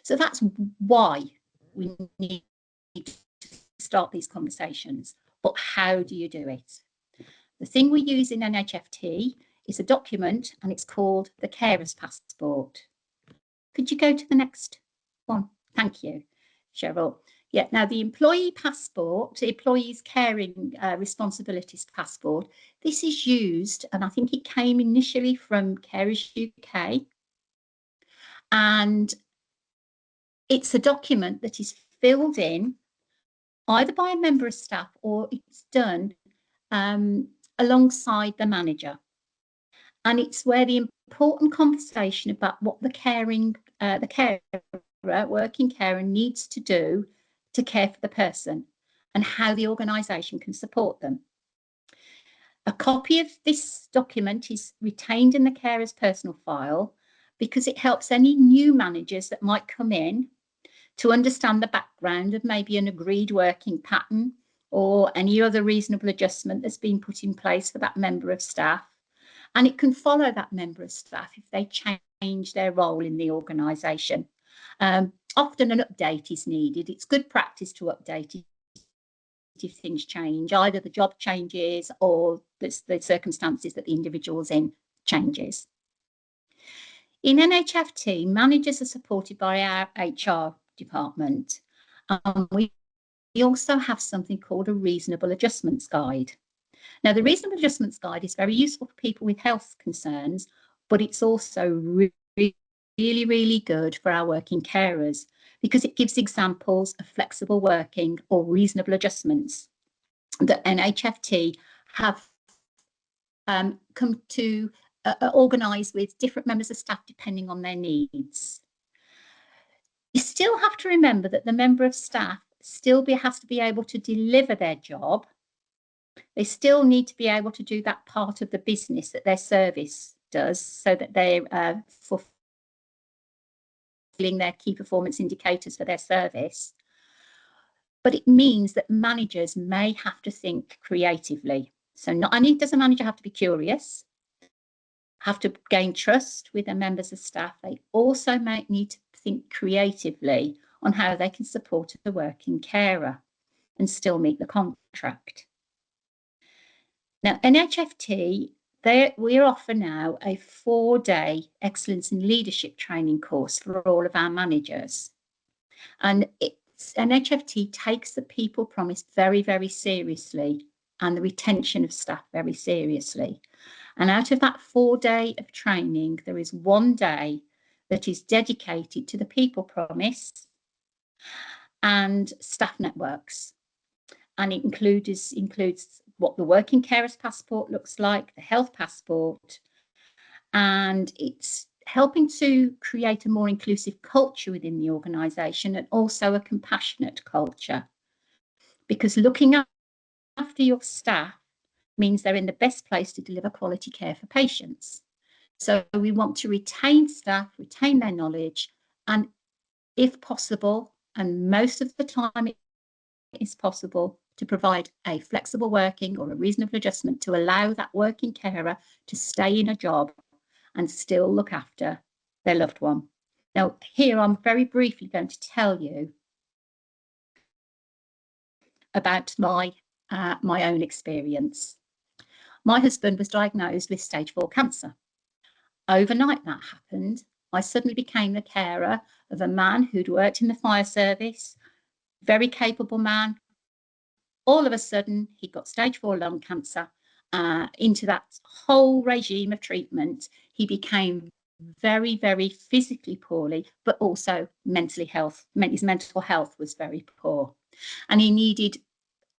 So that's why we need to start these conversations. But how do you do it? The thing we use in NHFT is a document, and it's called the Carers Passport. Could you go to the next one? Thank you, Cheryl. Yeah, now the employee passport, the employees caring responsibilities passport, this is used, and I think it came initially from Carers UK, and it's a document that is filled in either by a member of staff or it's done alongside the manager. And it's where the important conversation about what the working carer needs to do to care for the person and how the organisation can support them. A copy of this document is retained in the carer's personal file because it helps any new managers that might come in to understand the background of maybe an agreed working pattern or any other reasonable adjustment that's been put in place for that member of staff. And it can follow that member of staff if they change their role in the organisation. Often an update is needed. It's good practice to update it if things change, either the job changes or the circumstances that the individual's in changes. In NHFT, managers are supported by our HR department. We also have something called a reasonable adjustments guide. Now, the reasonable adjustments guide is very useful for people with health concerns, but it's also really good for our working carers because it gives examples of flexible working or reasonable adjustments that NHFT have come to organise with different members of staff depending on their needs. You still have to remember that the member of staff still has to be able to deliver their job. They still need to be able to do that part of the business that their service does so that they're fulfilling their key performance indicators for their service. But it means that managers may have to think creatively. So not only does a manager have to be curious, have to gain trust with their members of staff, they also might need to think creatively on how they can support a working carer and still meet the contract. Now, NHFT, we offer now a 4-day excellence in leadership training course for all of our managers. And NHFT takes the people promise very seriously and the retention of staff very seriously. And out of that 4-day of training, there is 1 day that is dedicated to the people promise and staff networks. And it includes what the working carers passport looks like, the health passport, and it's helping to create a more inclusive culture within the organisation and also a compassionate culture, because looking after your staff means they're in the best place to deliver quality care for patients. So we want to retain staff, retain their knowledge, and if possible, and most of the time it is possible, to provide a flexible working or a reasonable adjustment to allow that working carer to stay in a job and still look after their loved one. Now, here I'm very briefly going to tell you about my own experience. My husband was diagnosed with stage 4 cancer. Overnight that happened. I suddenly became the carer of a man who'd worked in the fire service, very capable man. All of a sudden, he got stage 4 lung cancer. Into that whole regime of treatment, he became very, very physically poorly, but also his mental health was very poor. And he needed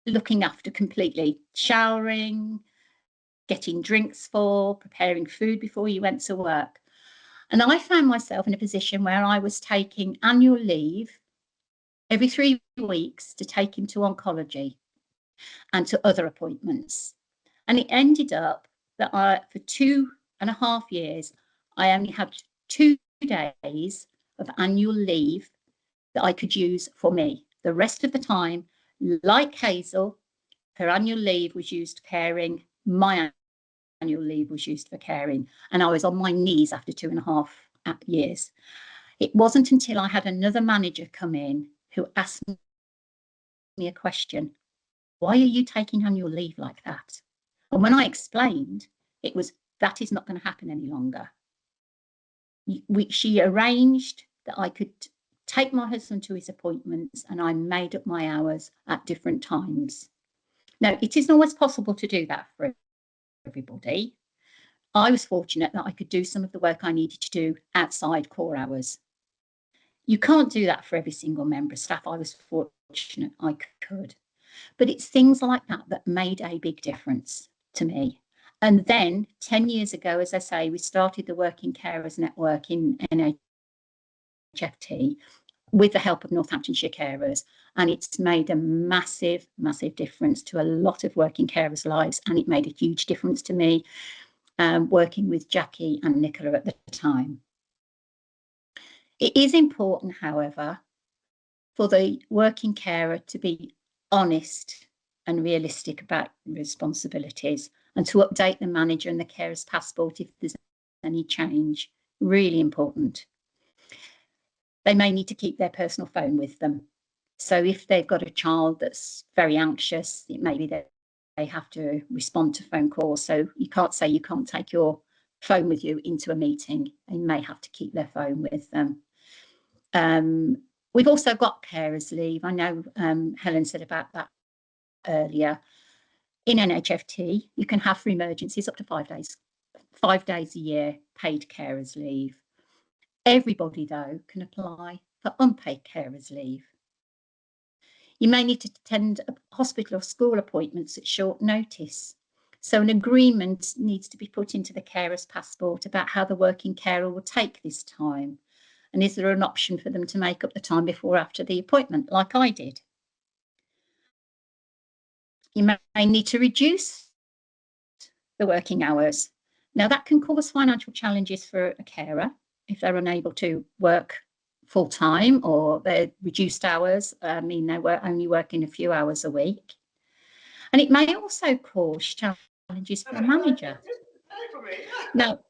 looking after completely, showering, getting drinks for, preparing food before he went to work. And I found myself in a position where I was taking annual leave every 3 weeks to take him to oncology and to other appointments. And it ended up that for 2.5 years, I only had 2 days of annual leave that I could use for me. The rest of the time, like Hazel, her annual leave was used caring, my annual leave was used for caring, and I was on my knees after 2.5 years. It wasn't until I had another manager come in who asked me a question: why are you taking annual leave like that? And when I explained, it was, that is not going to happen any longer. She arranged that I could take my husband to his appointments, and I made up my hours at different times. Now, it isn't always possible to do that for everybody. I was fortunate that I could do some of the work I needed to do outside core hours. You can't do that for every single member of staff. I was fortunate I could. But it's things like that that made a big difference to me. And then 10 years ago, as I say, we started the Working Carers Network in NHFT with the help of Northamptonshire Carers. And it's made a massive, massive difference to a lot of working carers' lives. And it made a huge difference to me working with Jackie and Nicola at the time. It is important, however, for the working carer to be honest and realistic about responsibilities and to update the manager and the carer's passport if there's any change. Really important. They may need to keep their personal phone with them. So if they've got a child that's very anxious, it may be that they have to respond to phone calls. So you can't say you can't take your phone with you into a meeting. They may have to keep their phone with them. We've also got carers leave. I know Helen said about that earlier. In NHFT, you can have for emergencies up to 5 days. 5 days a year, paid carers leave. Everybody, though, can apply for unpaid carers leave. You may need to attend hospital or school appointments at short notice. So an agreement needs to be put into the carer's passport about how the working carer will take this time. And is there an option for them to make up the time before or after the appointment, like I did? You may need to reduce the working hours. Now, that can cause financial challenges for a carer if they're unable to work full-time, or their reduced hours mean they're only working a few hours a week. And it may also cause challenges for the manager. Now,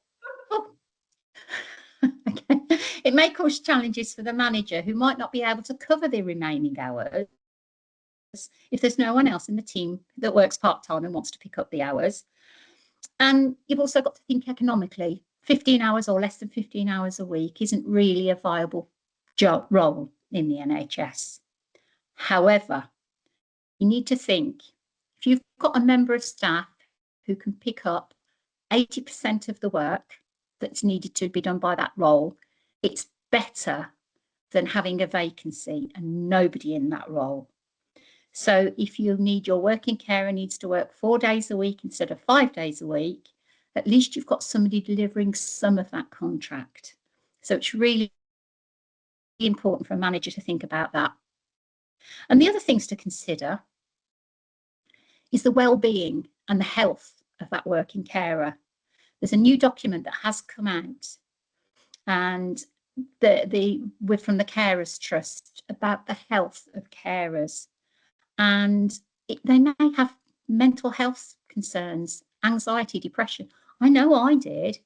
okay. It may cause challenges for the manager who might not be able to cover the remaining hours if there's no one else in the team that works part-time and wants to pick up the hours. And you've also got to think economically. 15 hours or less than 15 hours a week isn't really a viable job role in the NHS. However, you need to think, if you've got a member of staff who can pick up 80% of the work that's needed to be done by that role, it's better than having a vacancy and nobody in that role. So if you need your working carer needs to work 4 days a week instead of 5 days a week, at least you've got somebody delivering some of that contract. So it's really important for a manager to think about that. And the other things to consider is the well-being and the health of that working carer. There's a new document that has come out, and we're from the Carers Trust, about the health of carers, and they may have mental health concerns, anxiety, depression. I know I did.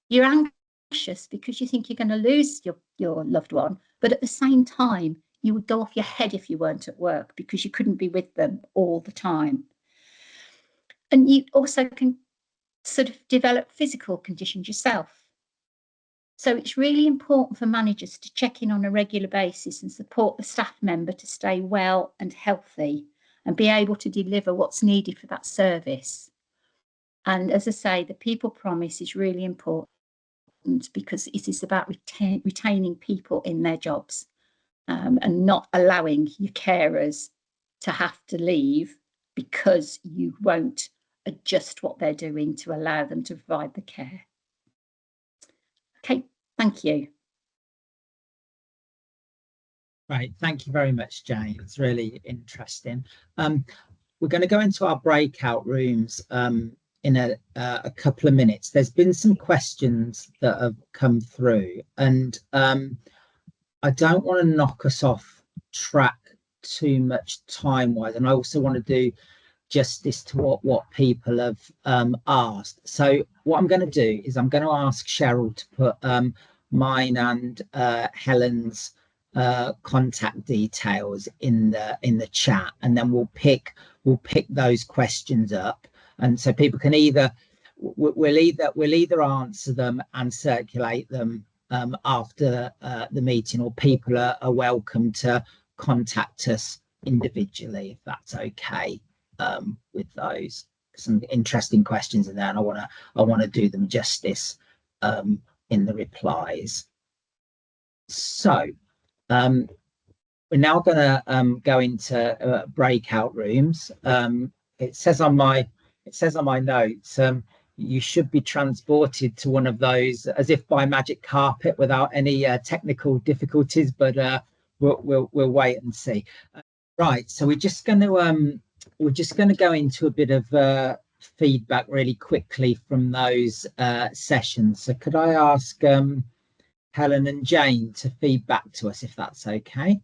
You're anxious because you think you're going to lose your loved one, but at the same time, you would go off your head if you weren't at work because you couldn't be with them all the time. And you also can sort of develop physical conditions yourself. So it's really important for managers to check in on a regular basis and support the staff member to stay well and healthy and be able to deliver what's needed for that service. And as I say, the people promise is really important because it is about retaining people in their jobs, and not allowing your carers to have to leave because you won't adjust what they're doing to allow them to provide the care. Okay, thank you.
Right, thank you very much, Jane. It's really interesting. We're going to go into our breakout rooms in a couple of minutes. There's been some questions that have come through, and I don't want to knock us off track too much time-wise, and I also want to do justice to what people have asked. So what I'm going to do is I'm going to ask Cheryl to put mine and Helen's contact details in the chat, and then we'll pick those questions up, and so people can we'll either answer them and circulate them after the meeting, or people are welcome to contact us individually if that's okay. With those, some interesting questions in there, and I want to do them justice in the replies. So we're now going to go into breakout rooms. It says on my notes, you should be transported to one of those as if by magic carpet without any technical difficulties, but we'll wait and see. Right, so we're just going to go into a bit of feedback really quickly from those sessions. So could I ask Helen and Jane to feed back to us, if that's okay?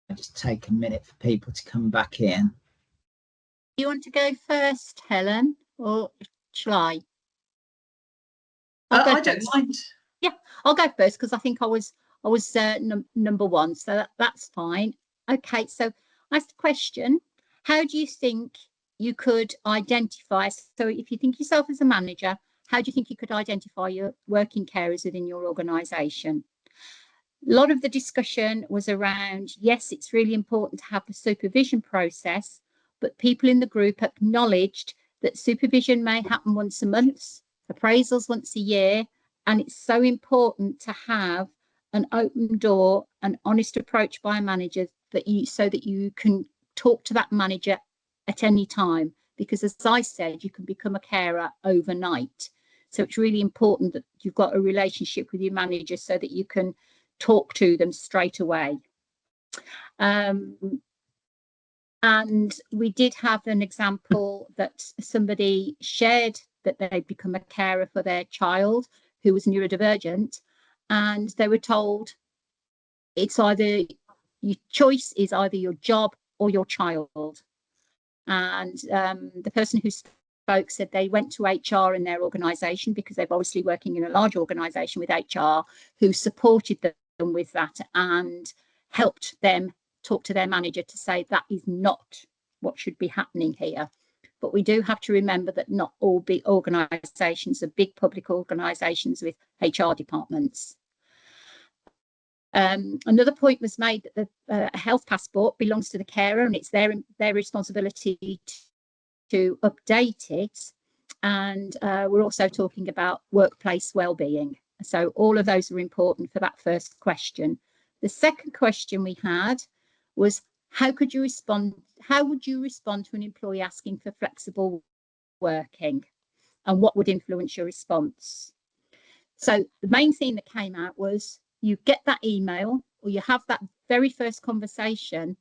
I'll just take a minute for people to come back in.
You want to go first, Helen, or shall I?
I don't mind.
Yeah, I'll go first because I think I was number one, so that's fine. Okay, so I asked the question, how do you think you could identify, so if you think yourself as a manager, how do you think you could identify your working carers within your organisation? A lot of the discussion was around, yes, it's really important to have the supervision process, but people in the group acknowledged that supervision may happen once a month, appraisals once a year, and it's so important to have an open door, an honest approach by a manager so that you can talk to that manager at any time, because as I said, you can become a carer overnight. So it's really important that you've got a relationship with your manager so that you can talk to them straight away. And we did have an example that somebody shared that they'd become a carer for their child who was neurodivergent, and they were told it's either your choice is either your job or your child. And the person who spoke said they went to HR in their organisation, because they're obviously working in a large organisation with HR, who supported them with that and helped them talk to their manager to say that is not what should be happening here. But we do have to remember that not all big organisations are big public organisations with HR departments. Another point was made that the health passport belongs to the carer, and it's their responsibility to update it. And we're also talking about workplace wellbeing. So all of those are important for that first question. The second question we had was, how would you respond to an employee asking for flexible working, and what would influence your response? So the main thing that came out was, you get that email or you have that very first conversation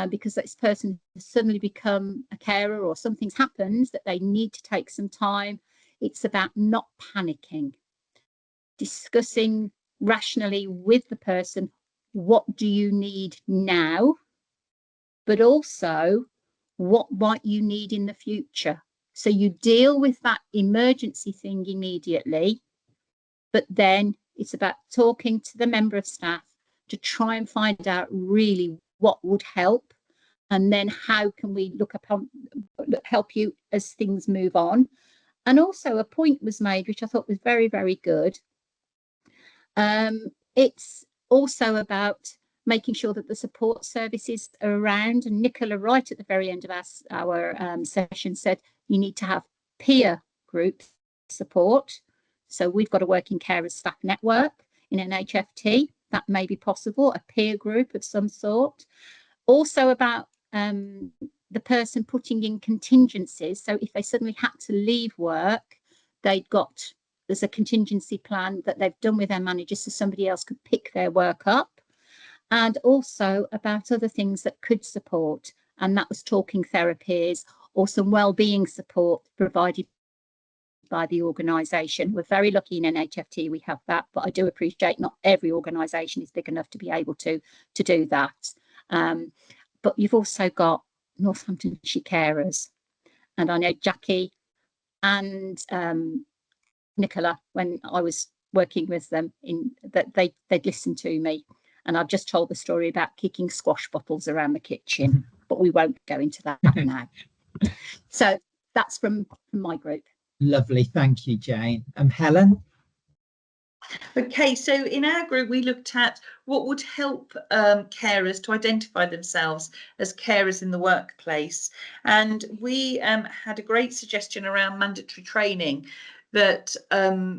because this person has suddenly become a carer or something's happened that they need to take some time. It's about not panicking, discussing rationally with the person, what do you need now, but also what might you need in the future. So you deal with that emergency thing immediately, but then it's about talking to the member of staff to try and find out really what would help, and then how can we help you as things move on. And also a point was made, which I thought was very, very good. It's also about making sure that the support services are around. And Nicola, right at the very end of our session, said you need to have peer group support. So we've got a working carers staff network in an HFT. That may be possible, a peer group of some sort. Also about the person putting in contingencies. So if they suddenly had to leave work, there's a contingency plan that they've done with their managers so somebody else could pick their work up. And also about other things that could support. And that was talking therapies or some wellbeing support provided by the organisation. We're very lucky in NHFT we have that, but I do appreciate not every organisation is big enough to be able to do that. But you've also got Northamptonshire Carers, and I know Jackie and Nicola, when I was working with them, in that they'd listened to me, and I've just told the story about kicking squash bottles around the kitchen, but we won't go into that now. So that's from my group.
Lovely, thank you, Jane. Helen?
Okay, so in our group, we looked at what would help carers to identify themselves as carers in the workplace. And we had a great suggestion around mandatory training, that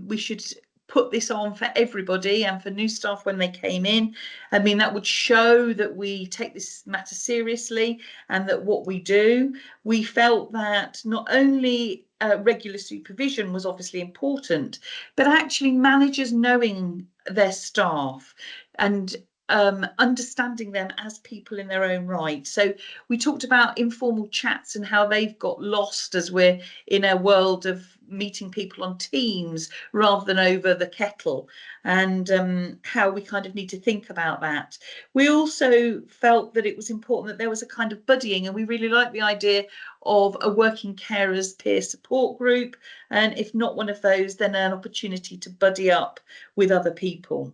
we should put this on for everybody and for new staff when they came in. I mean, that would show that we take this matter seriously and that what we do. We felt that not only regular supervision was obviously important, but actually managers knowing their staff and understanding them as people in their own right. So we talked about informal chats and how they've got lost as we're in a world of meeting people on Teams rather than over the kettle, and how we kind of need to think about that. We also felt that it was important that there was a kind of buddying, and we really like the idea of a working carers peer support group, and if not one of those, then an opportunity to buddy up with other people.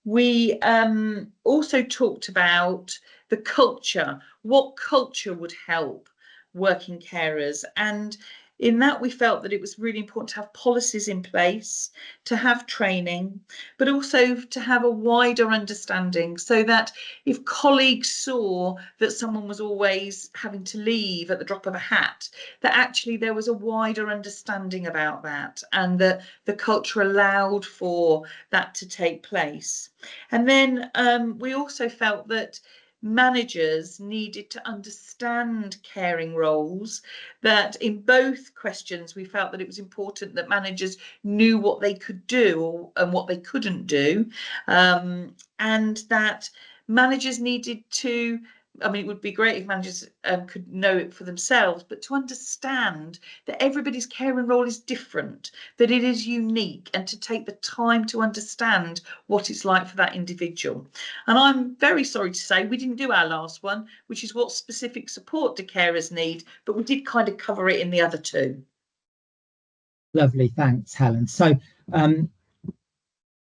We also talked about the culture, what culture would help working carers, and in that we felt that it was really important to have policies in place, to have training, but also to have a wider understanding, so that if colleagues saw that someone was always having to leave at the drop of a hat, that actually there was a wider understanding about that, and that the culture allowed for that to take place. And then we also felt that managers needed to understand caring roles, that in both questions we felt that it was important that managers knew what they could do and what they couldn't do, and that managers needed to, I mean, it would be great if managers could know it for themselves, but to understand that everybody's caring role is different, that it is unique, and to take the time to understand what it's like for that individual. And I'm very sorry to say we didn't do our last one, which is what specific support do carers need, but we did kind of cover it in the other two.
Lovely, thanks, Helen. So,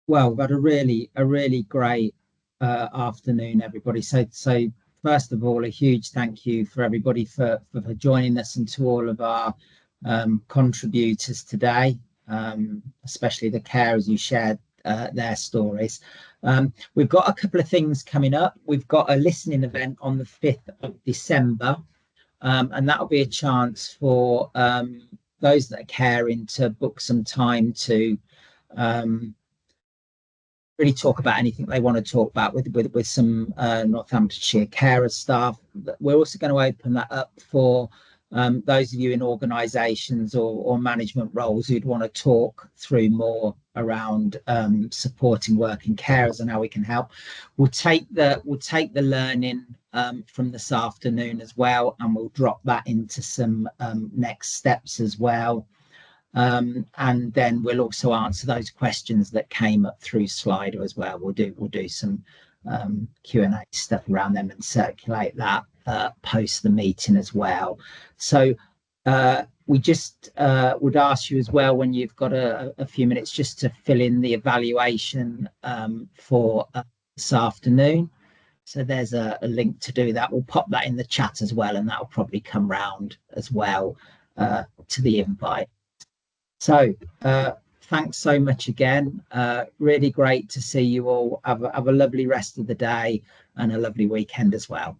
well, we've got a really great afternoon, everybody. So first of all, a huge thank you for everybody for joining us, and to all of our contributors today, especially the carers who shared their stories. We've got a couple of things coming up. We've got a listening event on the 5th of December, and that'll be a chance for those that are caring to book some time to really talk about anything they want to talk about with some Northamptonshire Carers staff. We're also going to open that up for those of you in organisations or management roles who'd want to talk through more around supporting working carers and how we can help. We'll take the learning from this afternoon as well, and we'll drop that into some next steps as well. And then we'll also answer those questions that came up through Slido as well. We'll do some Q&A stuff around them and circulate that post the meeting as well. So we just would ask you as well, when you've got a few minutes, just to fill in the evaluation for this afternoon. So there's a link to do that. We'll pop that in the chat as well, and that will probably come round as well to the invite. So thanks so much again. Really great to see you all. Have a lovely rest of the day and a lovely weekend as well.